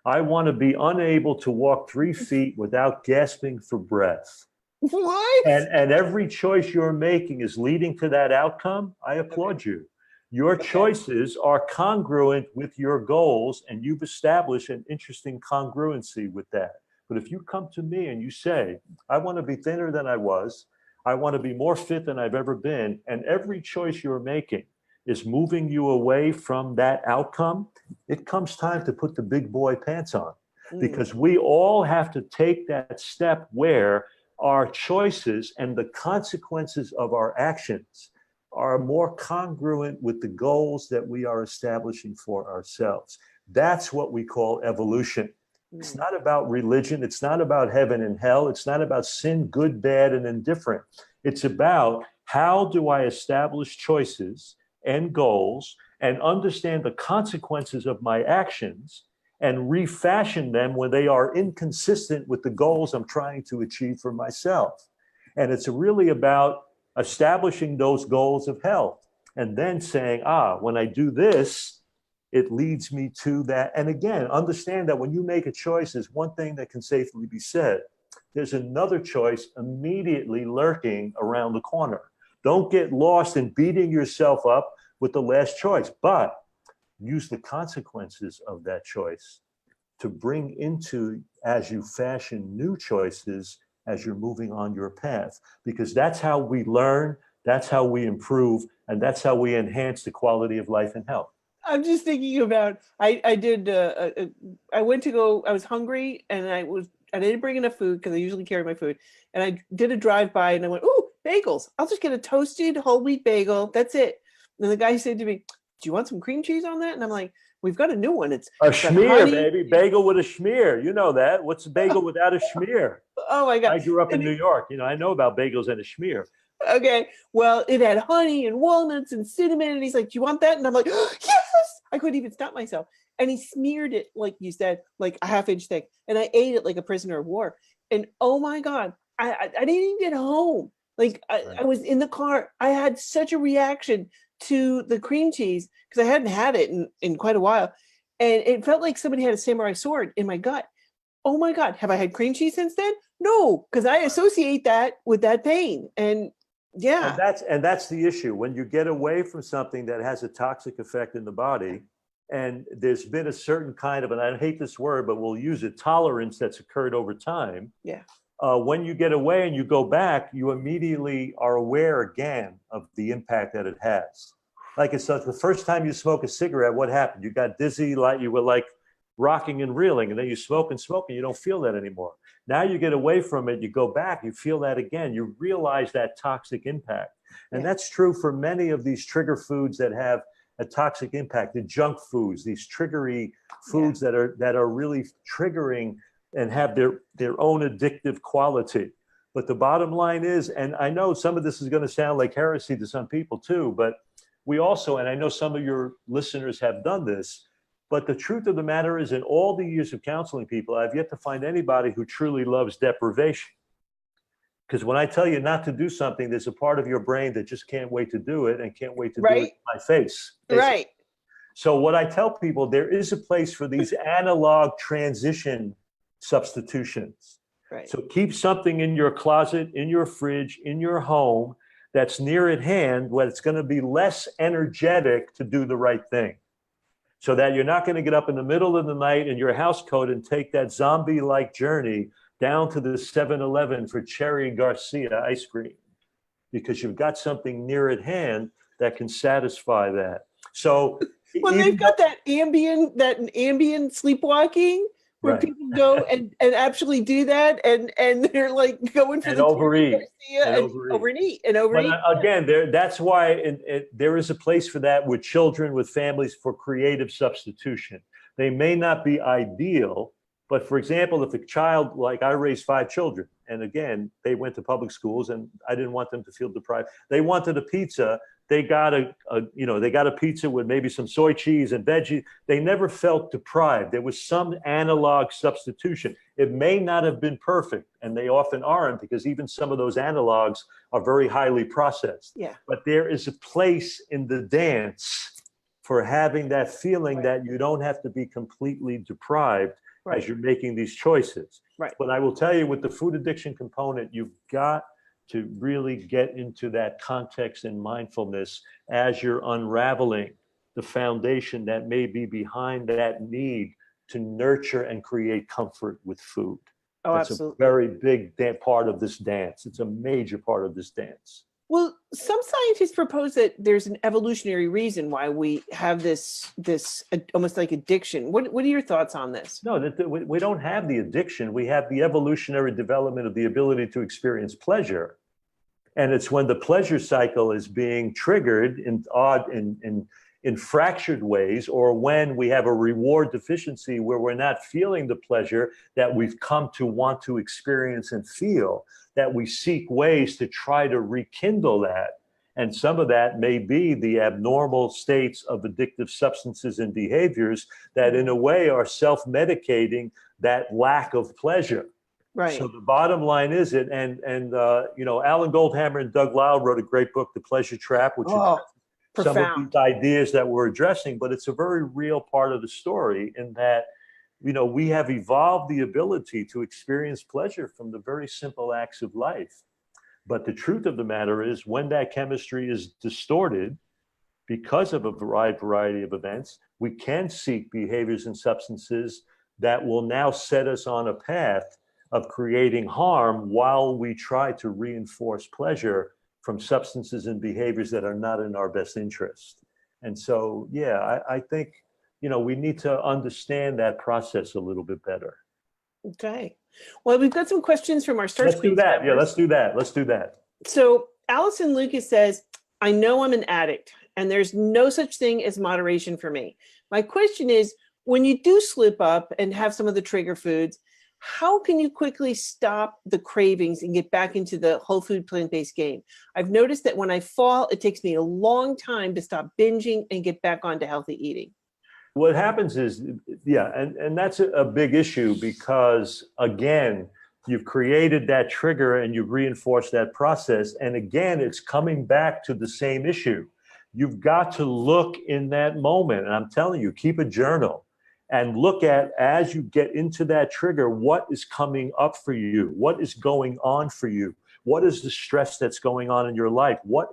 I want to be unable to walk 3 feet without gasping for breath. What? And every choice you're making is leading to that outcome. I applaud you. Your choices are congruent with your goals, and you've established an interesting congruency with that. But if you come to me and you say, I want to be thinner than I was, I want to be more fit than I've ever been, and every choice you're making is moving you away from that outcome, it comes time to put the big boy pants on. Because we all have to take that step where our choices and the consequences of our actions are more congruent with the goals that we are establishing for ourselves. That's what we call evolution. It's not about religion. It's not about heaven and hell. It's not about sin, good, bad, and indifferent. It's about, how do I establish choices and goals and understand the consequences of my actions and refashion them when they are inconsistent with the goals I'm trying to achieve for myself. And it's really about establishing those goals of health and then saying, when I do this, it leads me to that. And again, understand that when you make a choice, there's one thing that can safely be said. There's another choice immediately lurking around the corner. Don't get lost in beating yourself up with the last choice, but use the consequences of that choice to bring into, as you fashion new choices as you're moving on your path. Because that's how we learn, that's how we improve, and that's how we enhance the quality of life and health. I'm just thinking about, I went to go, I was hungry, and I didn't bring enough food because I usually carry my food. And I did a drive-by and I went, ooh, bagels. I'll just get a toasted whole wheat bagel. That's it. And the guy said to me, do you want some cream cheese on that? And I'm like, we've got a new one. It's a got schmear, honey. baby. Bagel with a schmear. You know that. What's a bagel without a schmear? Oh my God. I grew up in New York. I know about bagels and a schmear. Okay. Well, it had honey and walnuts and cinnamon. And he's like, do you want that? And I'm like, yes. I couldn't even stop myself. And he smeared it, like you said, like a half-inch thick. And I ate it like a prisoner of war. And oh my God, I didn't even get home. Like I was in the car. I had such a reaction to the cream cheese because I hadn't had it in quite a while. And it felt like somebody had a samurai sword in my gut. Oh my God, have I had cream cheese since then? No, because I associate that with that pain. And yeah. And that's the issue. When you get away from something that has a toxic effect in the body, and there's been a certain kind of, and I hate this word, but we'll use it, tolerance that's occurred over time. Yeah. When you get away and you go back, you immediately are aware again of the impact that it has. like it's the first time you smoke a cigarette, what happened? You got dizzy, like you were like rocking and reeling, and then you smoke and smoke, and you don't feel that anymore. Now you get away from it, you go back, you feel that again, you realize that toxic impact. And Yeah. that's true for many of these trigger foods that have a toxic impact, the junk foods, these triggery foods that are really triggering and have their own addictive quality. But the bottom line is, and I know some of this is going to sound like heresy to some people too, but we also, and I know some of your listeners have done this, but the truth of the matter is, in all the years of counseling people, I've yet to find anybody who truly loves deprivation. Because when I tell you not to do something, there's a part of your brain that just can't wait to do it and can't wait to do it Right. in my face. basically. Right. So what I tell people, there is a place for these analog transition substitutions. Right. So keep something in your closet, in your fridge, in your home that's near at hand, where it's going to be less energetic to do the right thing. So that you're not going to get up in the middle of the night in your house coat and take that zombie-like journey down to the 7-Eleven for Cherry Garcia ice cream, because you've got something near at hand that can satisfy that. So Well, they've got that ambient sleepwalking where Right. people go and actually do that, and they're like going for And the overeat. Garcia And and overeat. But again, that's why there is a place for that with children, with families, for creative substitution. They may not be ideal, but for example, if a child, like I raised 5 children, and again, they went to public schools, and I didn't want them to feel deprived. They wanted a pizza. They got they got a pizza with maybe some soy cheese and veggies. They never felt deprived. There was some analog substitution. It may not have been perfect, and they often aren't, because even some of those analogs are very highly processed. Yeah. But there is a place in the dance for having that feeling that you don't have to be completely deprived as you're making these choices. Right. But I will tell you, with the food addiction component, you've got to really get into that context and mindfulness as you're unraveling the foundation that may be behind that need to nurture and create comfort with food. Oh, That's absolutely. a very big part of this dance. It's a major part of this dance. Well, some scientists propose that there's an evolutionary reason why we have this almost like addiction. What are your thoughts on this? No, we don't have the addiction. We have the evolutionary development of the ability to experience pleasure. And it's when the pleasure cycle is being triggered in fractured ways, or when we have a reward deficiency where we're not feeling the pleasure that we've come to want to experience and feel, that we seek ways to try to rekindle that. And some of that may be the abnormal states of addictive substances and behaviors that in a way are self-medicating that lack of pleasure. Right. So the bottom line is it, and Alan Goldhammer and Doug Lyle wrote a great book, The Pleasure Trap, which is some of these ideas that we're addressing, but it's a very real part of the story in that, we have evolved the ability to experience pleasure from the very simple acts of life. But the truth of the matter is, when that chemistry is distorted because of a wide variety of events, we can seek behaviors and substances that will now set us on a path of creating harm while we try to reinforce pleasure from substances and behaviors that are not in our best interest. And so, I think, we need to understand that process a little bit better. Okay. Well, we've got some questions from our Start Let's do that. Yeah, let's do that. So Allison Lucas says, I know I'm an addict and there's no such thing as moderation for me. My question is, when you do slip up and have some of the trigger foods, how can you quickly stop the cravings and get back into the whole food plant-based game? I've noticed that when I fall, it takes me a long time to stop binging and get back onto healthy eating. What happens is, and that's a big issue, because again, you've created that trigger and you've reinforced that process. And again, it's coming back to the same issue. You've got to look in that moment. And I'm telling you, keep a journal and look at, as you get into that trigger, what is coming up for you? What is going on for you? What is the stress that's going on in your life? What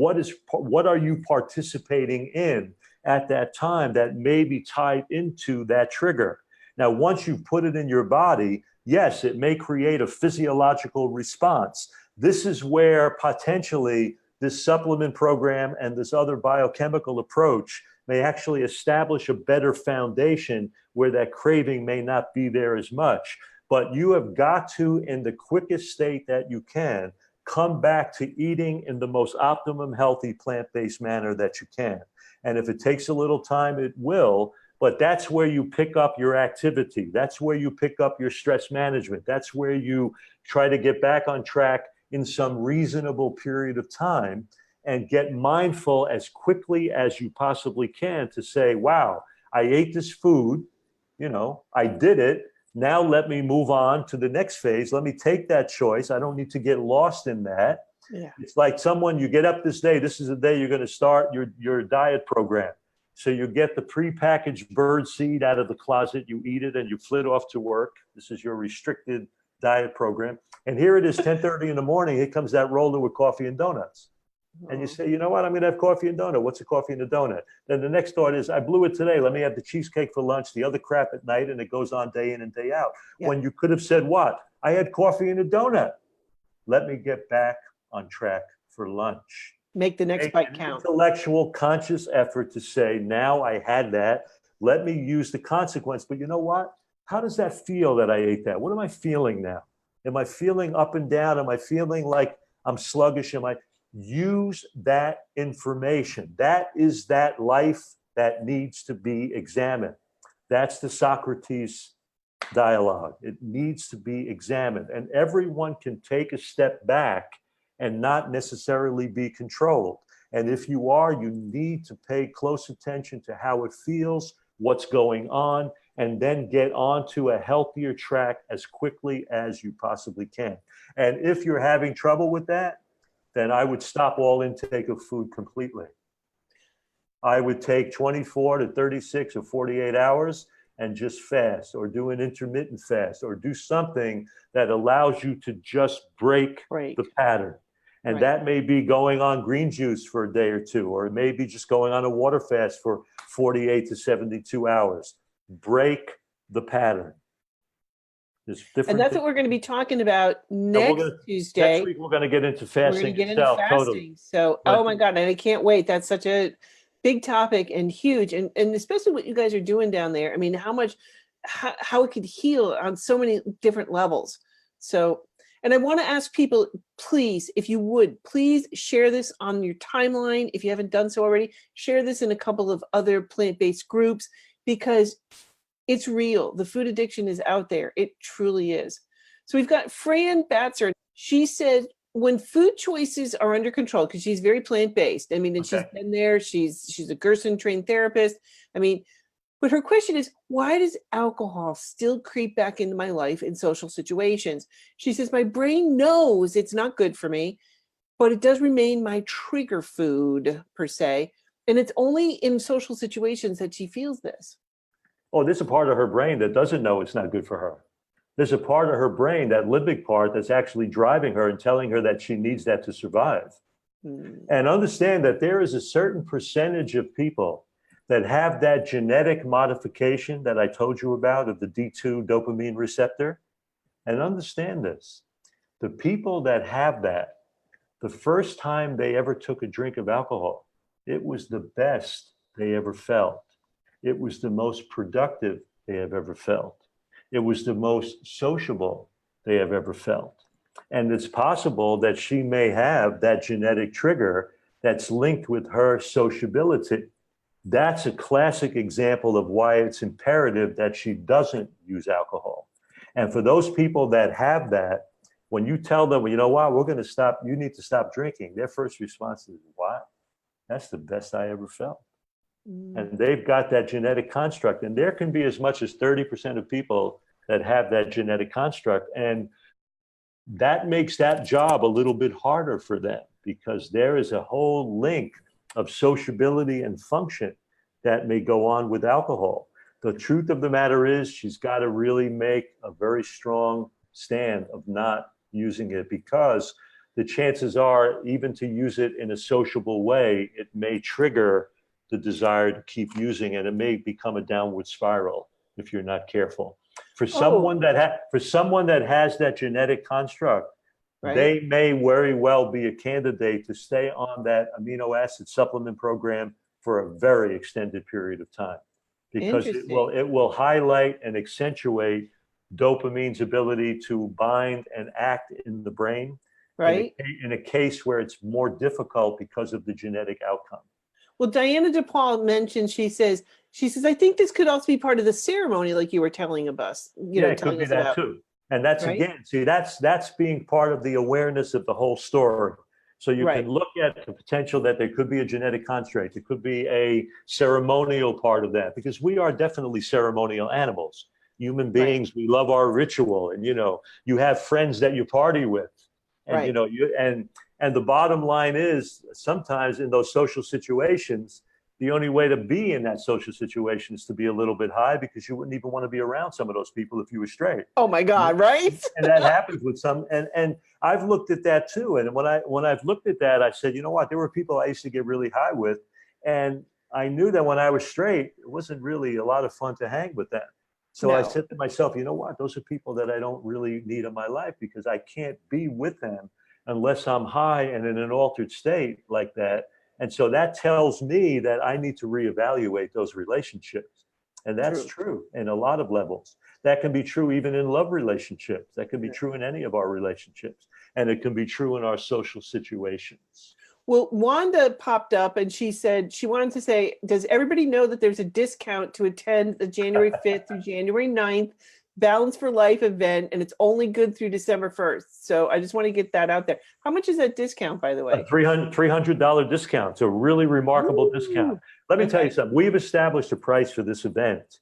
are you participating in at that time that may be tied into that trigger? Now, once you put it in your body, yes, it may create a physiological response. This is where potentially this supplement program and this other biochemical approach may actually establish a better foundation where that craving may not be there as much. But you have got to, in the quickest state that you can, come back to eating in the most optimum healthy plant-based manner that you can. And if it takes a little time, it will, but that's where you pick up your activity. That's where you pick up your stress management. That's where you try to get back on track in some reasonable period of time and get mindful as quickly as you possibly can to say, wow, I ate this food, I did it. Now let me move on to the next phase. Let me take that choice. I don't need to get lost in that. Yeah. It's like someone, you get up this day, this is the day you're going to start your diet program. So you get the prepackaged bird seed out of the closet, you eat it, and you flit off to work. This is your restricted diet program. And here it is, 10:30 in the morning, here comes that roller with coffee and donuts. And you say, you know what, I'm going to have coffee and donut. What's a coffee and a donut? Then the next thought is, I blew it today. Let me have the cheesecake for lunch, the other crap at night, and it goes on day in and day out. Yeah. When you could have said, what? I had coffee and a donut. Let me get back on track for lunch. Make the next bite count. Intellectual, conscious effort to say, now I had that. Let me use the consequence. But you know what? How does that feel that I ate that? What am I feeling now? Am I feeling up and down? Am I feeling like I'm sluggish? Use that information. That is that life that needs to be examined. That's the Socrates dialogue. It needs to be examined. And everyone can take a step back and not necessarily be controlled. And if you are, you need to pay close attention to how it feels, what's going on, and then get onto a healthier track as quickly as you possibly can. And if you're having trouble with that, then I would stop all intake of food completely. I would take 24 to 36 or 48 hours and just fast, or do an intermittent fast, or do something that allows you to just break the pattern. And that may be going on green juice for a day or two, or it may be just going on a water fast for 48 to 72 hours. Break the pattern. And that's what we're going to be talking about next Tuesday. Next week, we're going to get into fasting. We're going to get into fasting. Totally. So, oh my God, and I can't wait. That's such a big topic and huge. And especially what you guys are doing down there. I mean, how it could heal on so many different levels. So, and I want to ask people, please, if you would, please share this on your timeline. If you haven't done so already, share this in a couple of other plant-based groups, because it's real. The food addiction is out there. It truly is. So we've got Fran Batzer. She said, when food choices are under control, because she's very plant-based. I mean, and she's been there. She's a Gerson trained therapist. I mean, but her question is, why does alcohol still creep back into my life in social situations? She says, my brain knows it's not good for me, but it does remain my trigger food per se. And it's only in social situations that she feels this. Oh, there's a part of her brain that doesn't know it's not good for her. There's a part of her brain, that limbic part, that's actually driving her and telling her that she needs that to survive. And understand that there is a certain percentage of people that have that genetic modification that I told you about of the D2 dopamine receptor. And understand this, the people that have that, the first time they ever took a drink of alcohol, it was the best they ever felt. It was the most productive they have ever felt. It was the most sociable they have ever felt. And it's possible that she may have that genetic trigger that's linked with her sociability. That's a classic example of why it's imperative that she doesn't use alcohol. And for those people that have that, when you tell them, well, you know what, we're going to stop, you need to stop drinking, their first response is, what? That's the best I ever felt. And they've got that genetic construct. And there can be as much as 30% of people that have that genetic construct. And that makes that job a little bit harder for them, because there is a whole link of sociability and function that may go on with alcohol. The truth of the matter is, she's got to really make a very strong stand of not using it, because the chances are, even to use it in a sociable way, it may trigger the desire to keep using it. It may become a downward spiral if you're not careful. For someone that has that genetic construct, Right. they may very well be a candidate to stay on that amino acid supplement program for a very extended period of time, because Interesting. it will highlight and accentuate dopamine's ability to bind and act in the brain Right. in a case where it's more difficult because of the genetic outcome. Well, Diana DePaul mentioned, she says, I think this could also be part of the ceremony, like you were telling us, Yeah, it could telling be us that about, too. And that's right? again, see, that's being part of the awareness of the whole story. So you can Right. look at the potential that there could be a genetic construct. It could be a ceremonial part of that, because we are definitely ceremonial animals. Human Right. beings, we love our ritual, and you have friends that you party with, and Right. and the bottom line is sometimes in those social situations, the only way to be in that social situation is to be a little bit high, because you wouldn't even want to be around some of those people if you were straight. Oh my God, right? And that happens with some, and I've looked at that too. And when I've looked at that, I said, you know what, there were people I used to get really high with, and I knew that when I was straight, it wasn't really a lot of fun to hang with them. So I No. said to myself, you know what, those are people that I don't really need in my life, because I can't be with them unless I'm high and in an altered state like that. And so that tells me that I need to reevaluate those relationships. And that's True. true in a lot of levels. That can be true even in love relationships. That can be Yeah. true in any of our relationships. And it can be true in our social situations. Well, Wanda popped up and she said she wanted to say, does everybody know that there's a discount to attend the January 5th through January 9th Balance for Life event, and it's only good through December 1st. So I just want to get that out there. How much is that discount, by the A way? $300 discount. It's a really remarkable discount. Ooh, Let me tell you okay. something. We've established a price for this event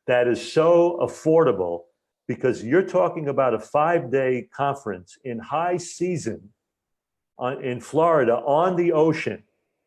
that is so affordable, because you're talking about a 5-day conference in high season in Florida on the ocean,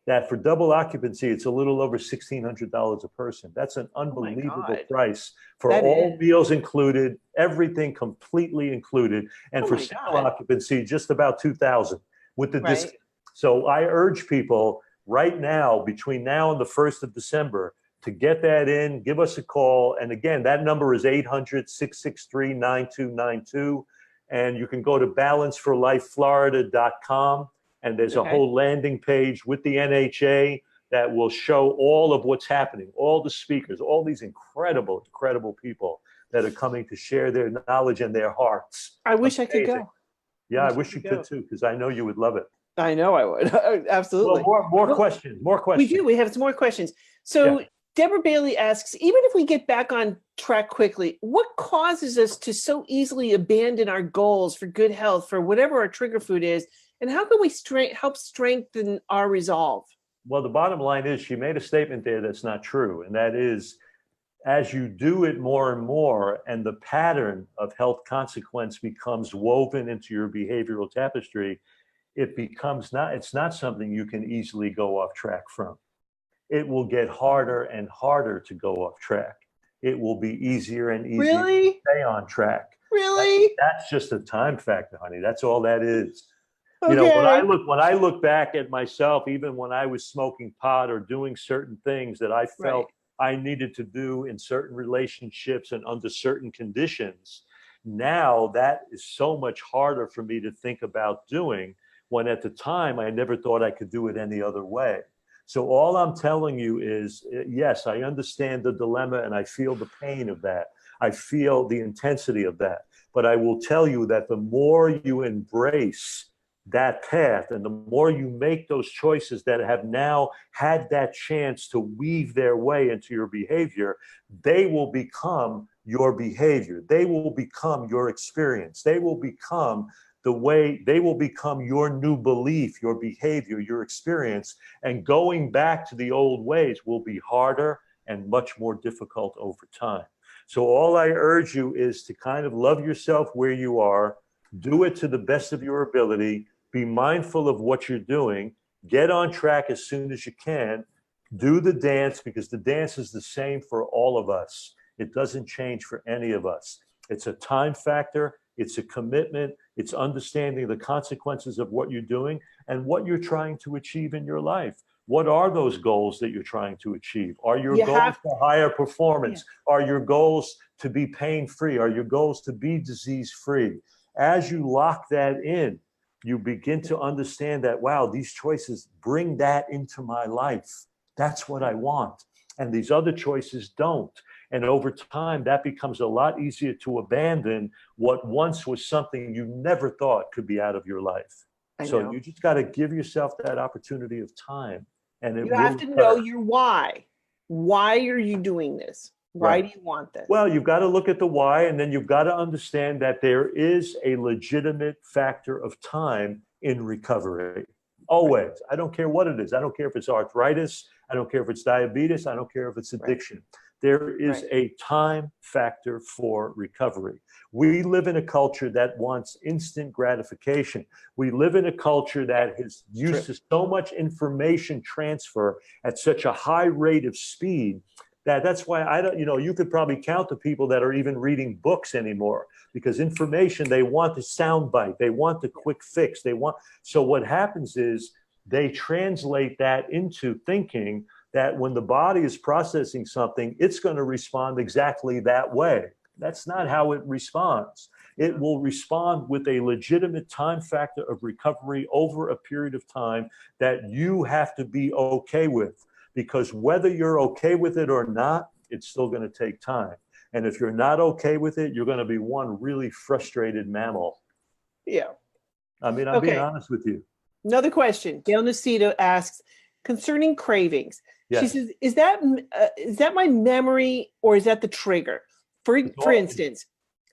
that for double occupancy, it's a little over $1,600 a person. That's an Oh my unbelievable God. price for That all is. meals included, everything completely included. And Oh for my single God. occupancy, just about 2,000 with the discount. Right. So I urge people right now, between now and the 1st of December, to get that in, give us a call. And again, that number is 800-663-9292. And you can go to balanceforlifeflorida.com, and there's a Okay. whole landing page with the NHA that will show all of what's happening, all the speakers, all these incredible, incredible people that are coming to share their knowledge and their hearts. I wish I could Amazing. go. Yeah, I Wish I wish you could could go. too, because I know you would love it. I know I would. Well, Absolutely. more Well, questions, more we questions. do. We have some more questions. Yeah. So Deborah Bailey asks, even if we get back on track quickly, what causes us to so easily abandon our goals for good health, for whatever our trigger food is, and how can we help strengthen our resolve? Well, the bottom line is she made a statement there that's not true. And that is, as you do it more and more, and the pattern of health consequence becomes woven into your behavioral tapestry, it's not something you can easily go off track from. It will get harder and harder to go off track. It will be easier and easier to Really? stay on track. Really? That's just a time factor, honey. That's all that is. Okay. When I look back at myself, even when I was smoking pot or doing certain things that I Right. felt I needed to do in certain relationships and under certain conditions, now that is so much harder for me to think about doing, when at the time I never thought I could do it any other way. So all I'm telling you is, yes, I understand the dilemma and I feel the pain of that. I feel the intensity of that. But I will tell you that the more you embrace that path, and the more you make those choices that have now had that chance to weave their way into your behavior, they will become your behavior. They will become your experience. They will become your new belief, your behavior, your experience. And going back to the old ways will be harder and much more difficult over time. So all I urge you is to kind of love yourself where you are, do it to the best of your ability, be mindful of what you're doing, get on track as soon as you can, do the dance, because the dance is the same for all of us. It doesn't change for any of us. It's a time factor, it's a commitment, it's understanding the consequences of what you're doing and what you're trying to achieve in your life. What are those goals that you're trying to achieve? Are your You goals have, for higher yeah. performance? Are your goals to be pain-free? Are your goals to be disease-free? As you lock that in, you begin to understand that, wow, these choices bring that into my life. That's what I want. And these other choices don't. And over time, that becomes a lot easier to abandon what once was something you never thought could be out of your life. So you just got to give yourself that opportunity of time, and it You will have to know occur. your why. Why are you doing this? Why Right. do you want this? Well, you've got to look at the why, and then you've got to understand that there is a legitimate factor of time in recovery. Always. I don't care what it is. I don't care if it's arthritis. I don't care if it's diabetes. I don't care if it's addiction. There is a time factor for recovery. We live in a culture that wants instant gratification. We live in a culture that is used to so much information transfer at such a high rate of speed that's why I don't, you could probably count the people that are even reading books anymore, because information, they want the sound bite, they want the quick fix, so what happens is they translate that into thinking that when the body is processing something, it's going to respond exactly that way. That's not how it responds. It will respond with a legitimate time factor of recovery over a period of time that you have to be okay with. Because whether you're okay with it or not, it's still going to take time. And if you're not okay with it, you're going to be one really frustrated mammal. Yeah. I mean, I'm being honest with you. Another question. Gail Nacito asks, concerning cravings. Yes. She says, is that my memory, or is that the trigger? For instance,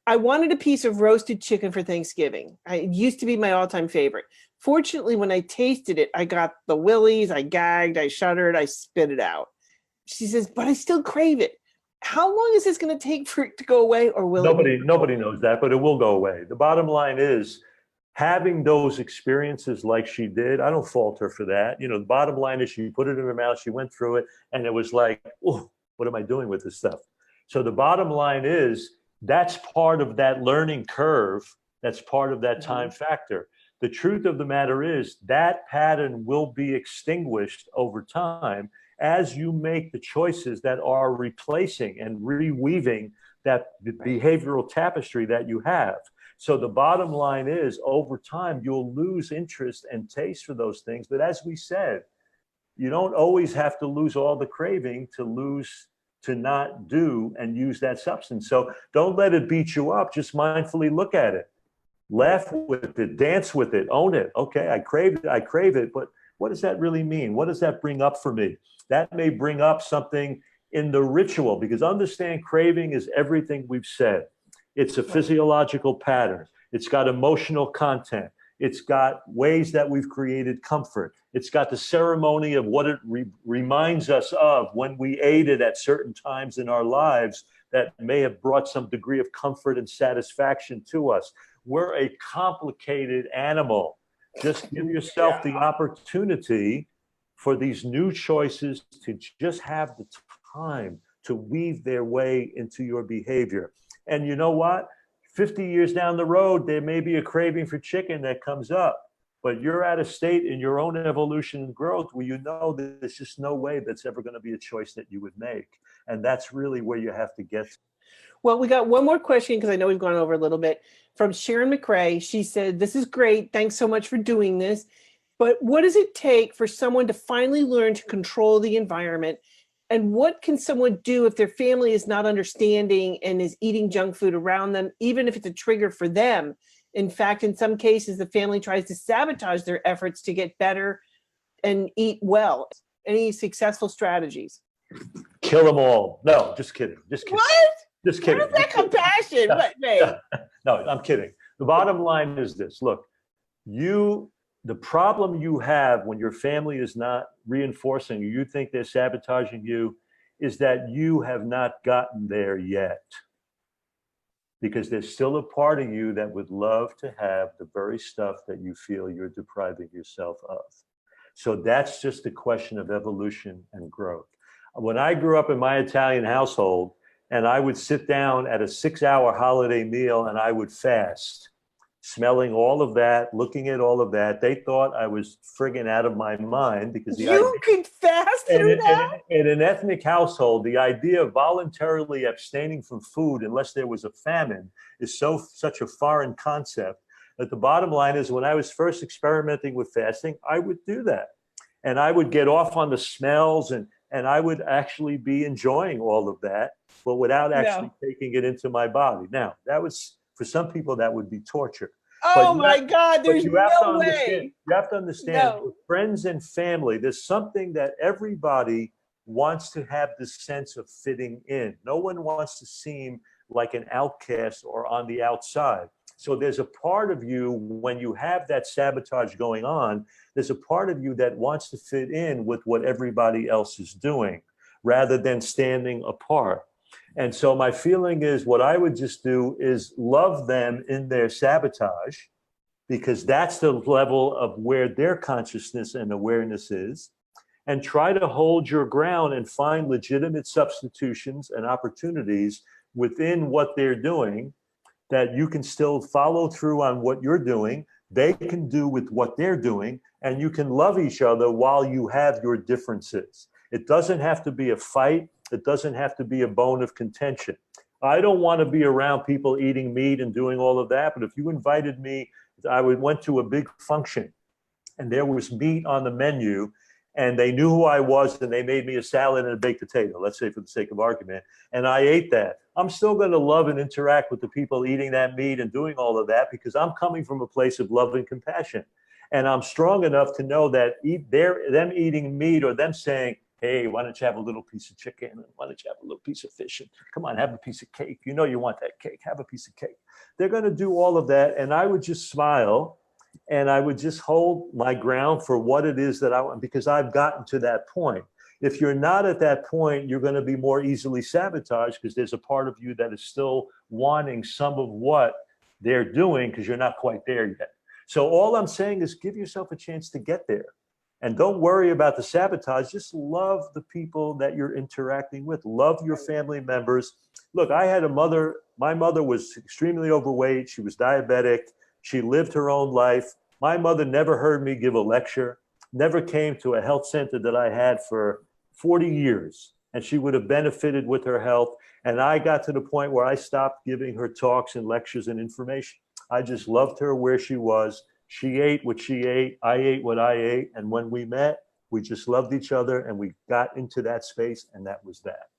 I wanted a piece of roasted chicken for Thanksgiving. It used to be my all-time favorite. Fortunately, when I tasted it, I got the willies, I gagged, I shuddered, I spit it out. She says, but I still crave it. How long is this going to take for it to go away, or will nobody knows that, but it will go away. The bottom line is, having those experiences like she did, I don't fault her for that. The bottom line is she put it in her mouth, she went through it, and it was like, oh, what am I doing with this stuff? So the bottom line is, that's part of that learning curve. That's part of that time factor. The truth of the matter is that pattern will be extinguished over time as you make the choices that are replacing and reweaving that behavioral tapestry that you have. So the bottom line is, over time, you'll lose interest and taste for those things. But as we said, you don't always have to lose all the craving to not do and use that substance. So don't let it beat you up. Just mindfully look at it. Laugh with it, dance with it, own it. Okay, I crave it, but what does that really mean? What does that bring up for me? That may bring up something in the ritual, because understand, craving is everything we've said. It's a physiological pattern. It's got emotional content. It's got ways that we've created comfort. It's got the ceremony of what it reminds us of when we ate it at certain times in our lives that may have brought some degree of comfort and satisfaction to us. We're a complicated animal. Just give yourself the opportunity for these new choices to just have the time to weave their way into your behavior. And you know what? 50 years down the road, there may be a craving for chicken that comes up, but you're at a state in your own evolution and growth where you know that there's just no way that's ever going to be a choice that you would make. And that's really where you have to get to. Well, we got one more question, because I know we've gone over a little bit, from Sharon McRae. She said, this is great. Thanks so much for doing this. But what does it take for someone to finally learn to control the environment? And what can someone do if their family is not understanding and is eating junk food around them, even if it's a trigger for them? In fact, in some cases, the family tries to sabotage their efforts to get better and eat well. Any successful strategies? Kill them all. No, just kidding. Just kidding. What? Just kidding. What is that compassion? No, I'm kidding. The bottom line is this. Look, the problem you have when your family is not reinforcing you think they're sabotaging you, is that you have not gotten there yet. Because there's still a part of you that would love to have the very stuff that you feel you're depriving yourself of. So that's just a question of evolution and growth. When I grew up in my Italian household, and I would sit down at a 6-hour holiday meal and I would fast, smelling all of that, looking at all of that, they thought I was friggin' out of my mind, because you can fast through that? In an ethnic household, the idea of voluntarily abstaining from food unless there was a famine is such a foreign concept But the bottom line is, when I was first experimenting with fasting, I would do that. And I would get off on the smells, and I would actually be enjoying all of that, but without actually taking it into my body. Now, that was, for some people, that would be torture. Oh my God, there's no way. You have to understand, with friends and family, there's something that everybody wants to have this sense of fitting in. No one wants to seem like an outcast or on the outside. So there's a part of you, when you have that sabotage going on, there's a part of you that wants to fit in with what everybody else is doing rather than standing apart. And so my feeling is, what I would just do is love them in their sabotage, because that's the level of where their consciousness and awareness is, and try to hold your ground and find legitimate substitutions and opportunities within what they're doing, that you can still follow through on what you're doing, they can do with what they're doing, and you can love each other while you have your differences. It doesn't have to be a fight. It doesn't have to be a bone of contention. I don't want to be around people eating meat and doing all of that, but if you invited me, I went to a big function and there was meat on the menu, and they knew who I was, and they made me a salad and a baked potato, let's say for the sake of argument, and I ate that. I'm still going to love and interact with the people eating that meat and doing all of that, because I'm coming from a place of love and compassion. And I'm strong enough to know that them eating meat, or them saying, hey, why don't you have a little piece of chicken? And why don't you have a little piece of fish? And come on, have a piece of cake. You know you want that cake. Have a piece of cake. They're going to do all of that. And I would just smile, and I would just hold my ground for what it is that I want, because I've gotten to that point. If you're not at that point, you're going to be more easily sabotaged, because there's a part of you that is still wanting some of what they're doing, because you're not quite there yet. So all I'm saying is, give yourself a chance to get there. And don't worry about the sabotage. Just love the people that you're interacting with. Love your family members. Look, I had a mother. My mother was extremely overweight. She was diabetic. She lived her own life. My mother never heard me give a lecture, never came to a health center that I had for 40 years, and she would have benefited with her health. And I got to the point where I stopped giving her talks and lectures and information. I just loved her where she was. She ate what she ate. I ate what I ate. And when we met, we just loved each other, and we got into that space, and that was that.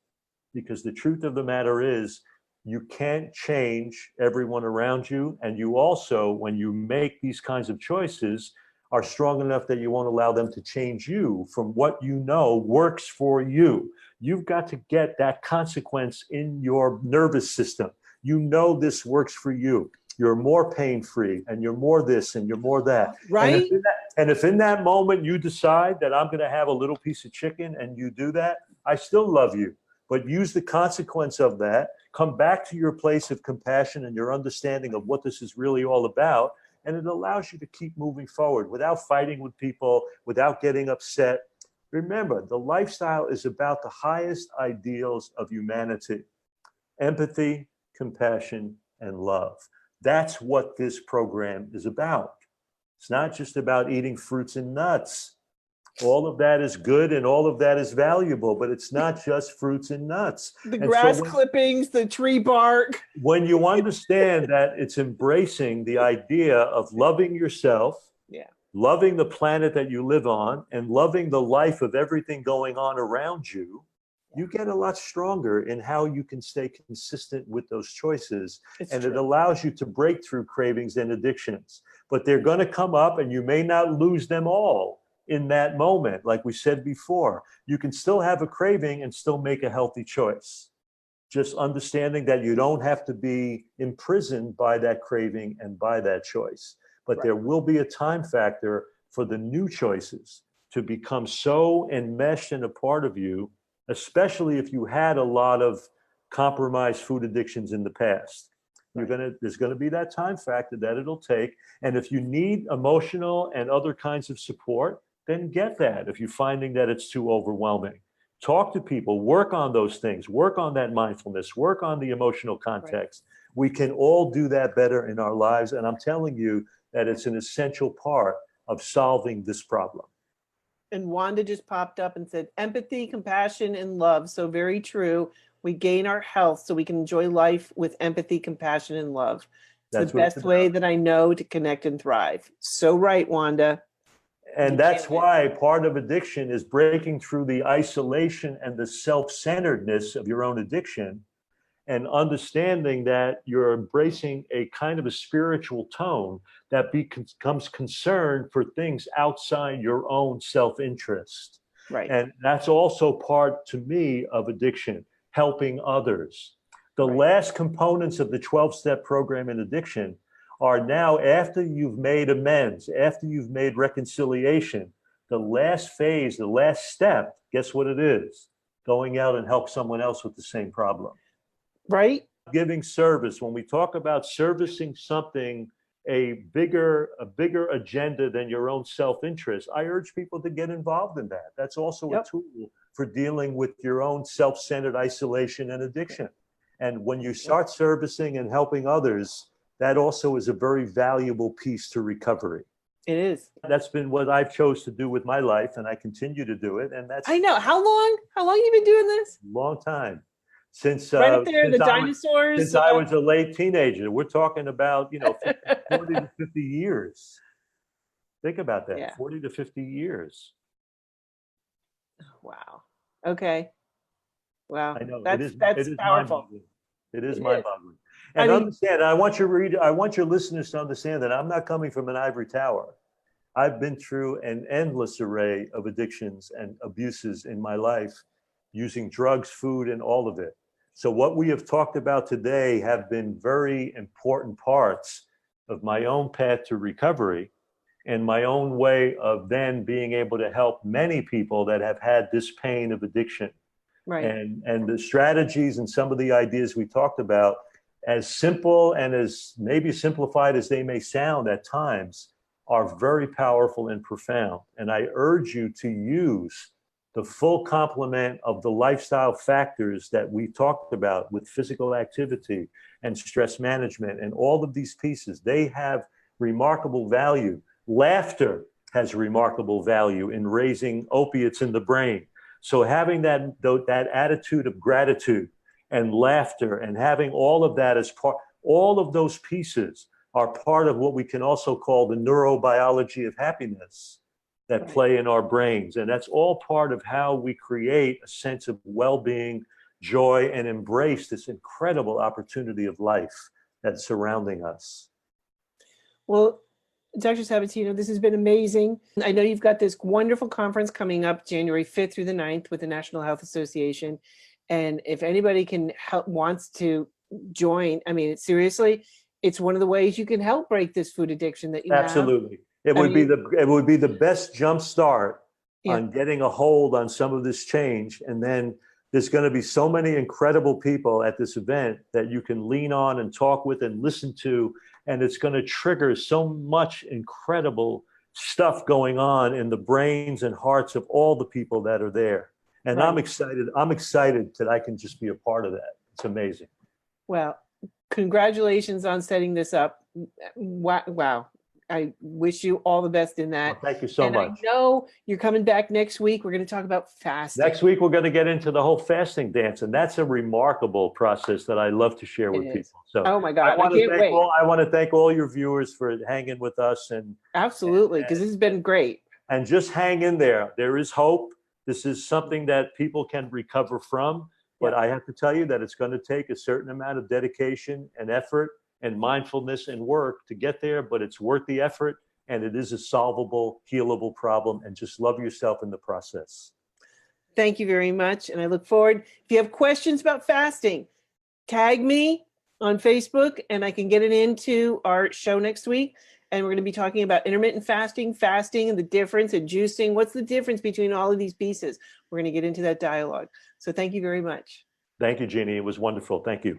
Because the truth of the matter is, you can't change everyone around you. And you also, when you make these kinds of choices, are strong enough that you won't allow them to change you from what you know works for you. You've got to get that consequence in your nervous system. You know this works for you. You're more pain-free, and you're more this, and you're more that. Right? And if in that moment you decide that I'm going to have a little piece of chicken, and you do that, I still love you. But use the consequence of that. Come back to your place of compassion and your understanding of what this is really all about. And it allows you to keep moving forward without fighting with people, without getting upset. Remember, the lifestyle is about the highest ideals of humanity: empathy, compassion, and love. That's what this program is about. It's not just about eating fruits and nuts. All of that is good and all of that is valuable, but it's not just fruits and nuts. The grass clippings, the tree bark. When you understand that it's embracing the idea of loving yourself, loving the planet that you live on, and loving the life of everything going on around you, you get a lot stronger in how you can stay consistent with those choices. And it allows you to break through cravings and addictions. But they're going to come up, and you may not lose them all in that moment. Like we said before, you can still have a craving and still make a healthy choice. Just understanding that you don't have to be imprisoned by that craving and by that choice. But there will be a time factor for the new choices to become so enmeshed and a part of you, especially if you had a lot of compromised food addictions in the past. There's going to be that time factor that it'll take. And if you need emotional and other kinds of support, then get that. If you're finding that it's too overwhelming, talk to people, work on those things, work on that mindfulness, work on the emotional context. We can all do that better in our lives. And I'm telling you that it's an essential part of solving this problem. And Wanda just popped up and said, empathy, compassion, and love. So very true. We gain our health so we can enjoy life with empathy, compassion, and love. the That's what it's best way about. that I know to connect and thrive. So right, Wanda. And You that's can't- why part of addiction is breaking through the isolation and the self-centeredness of your own addiction and understanding that you're embracing a kind of a spiritual tone that becomes concerned for things outside your own self-interest. Right. And that's also part, to me, of addiction, helping others. The Right. last components of the 12-step program in addiction are now, after you've made amends, after you've made reconciliation, the last phase, the last step, guess what it is? Going out and help someone else with the same problem. Right. Giving service, when we talk about servicing something, a bigger agenda than your own self-interest, I urge people to get involved in that. That's also a tool for dealing with your own self-centered isolation and addiction. And when you start servicing and helping others, that also is a very valuable piece to recovery. It is. That's been what I've chose to do with my life, and I continue to do it. And that's I know. How long you been doing this? a long time. Since Right up there, the since dinosaurs. since I was a late teenager. We're talking about, 40 to 50 years. Think about that. Yeah. 40 to 50 years. Wow. Okay. Wow. I know That's it is powerful. mind-boggling. It is It is. mind-boggling. I And mean- understand, I want your listeners to understand that I'm not coming from an ivory tower. I've been through an endless array of addictions and abuses in my life, using drugs, food, and all of it. So what we have talked about today have been very important parts of my own path to recovery and my own way of then being able to help many people that have had this pain of addiction. Right. And the strategies and some of the ideas we talked about, as simple and as maybe simplified as they may sound at times, are very powerful and profound. And I urge you to use the full complement of the lifestyle factors that we talked about with physical activity and stress management and all of these pieces. They have remarkable value. Laughter has remarkable value in raising opiates in the brain. So having that attitude of gratitude and laughter and having all of that as part, all of those pieces are part of what we can also call the neurobiology of happiness that play in our brains. And that's all part of how we create a sense of well-being, joy, and embrace this incredible opportunity of life that's surrounding us. Well, Dr. Sabatino, this has been amazing. I know you've got this wonderful conference coming up January 5th through the 9th with the National Health Association. And if anybody can help, wants to join, I mean, seriously, it's one of the ways you can help break this food addiction that you have. Absolutely. It would be the best jump start on getting a hold on some of this change. And then there's going to be so many incredible people at this event that you can lean on and talk with and listen to. And it's going to trigger so much incredible stuff going on in the brains and hearts of all the people that are there. And I'm excited. I'm excited that I can just be a part of that. It's amazing. Well, congratulations on setting this up. Wow. I wish you all the best in that. Well, thank you so much. I know you're coming back next week. We're going to talk about fasting. Next week, we're going to get into the whole fasting dance. And that's a remarkable process that I love to share with people. So oh my God, I can't wait. I want to thank all your viewers for hanging with us. Absolutely, because this has been great. And just hang in there. There is hope. This is something that people can recover from. But I have to tell you that it's going to take a certain amount of dedication and effort and mindfulness and work to get there, but it's worth the effort, and it is a solvable, healable problem, and just love yourself in the process. Thank you very much, and I look forward. If you have questions about fasting, tag me on Facebook, and I can get it into our show next week, and we're going to be talking about intermittent fasting, and the difference, and juicing. What's the difference between all of these pieces? We're going to get into that dialogue. So thank you very much. Thank you, Jeannie. It was wonderful. Thank you.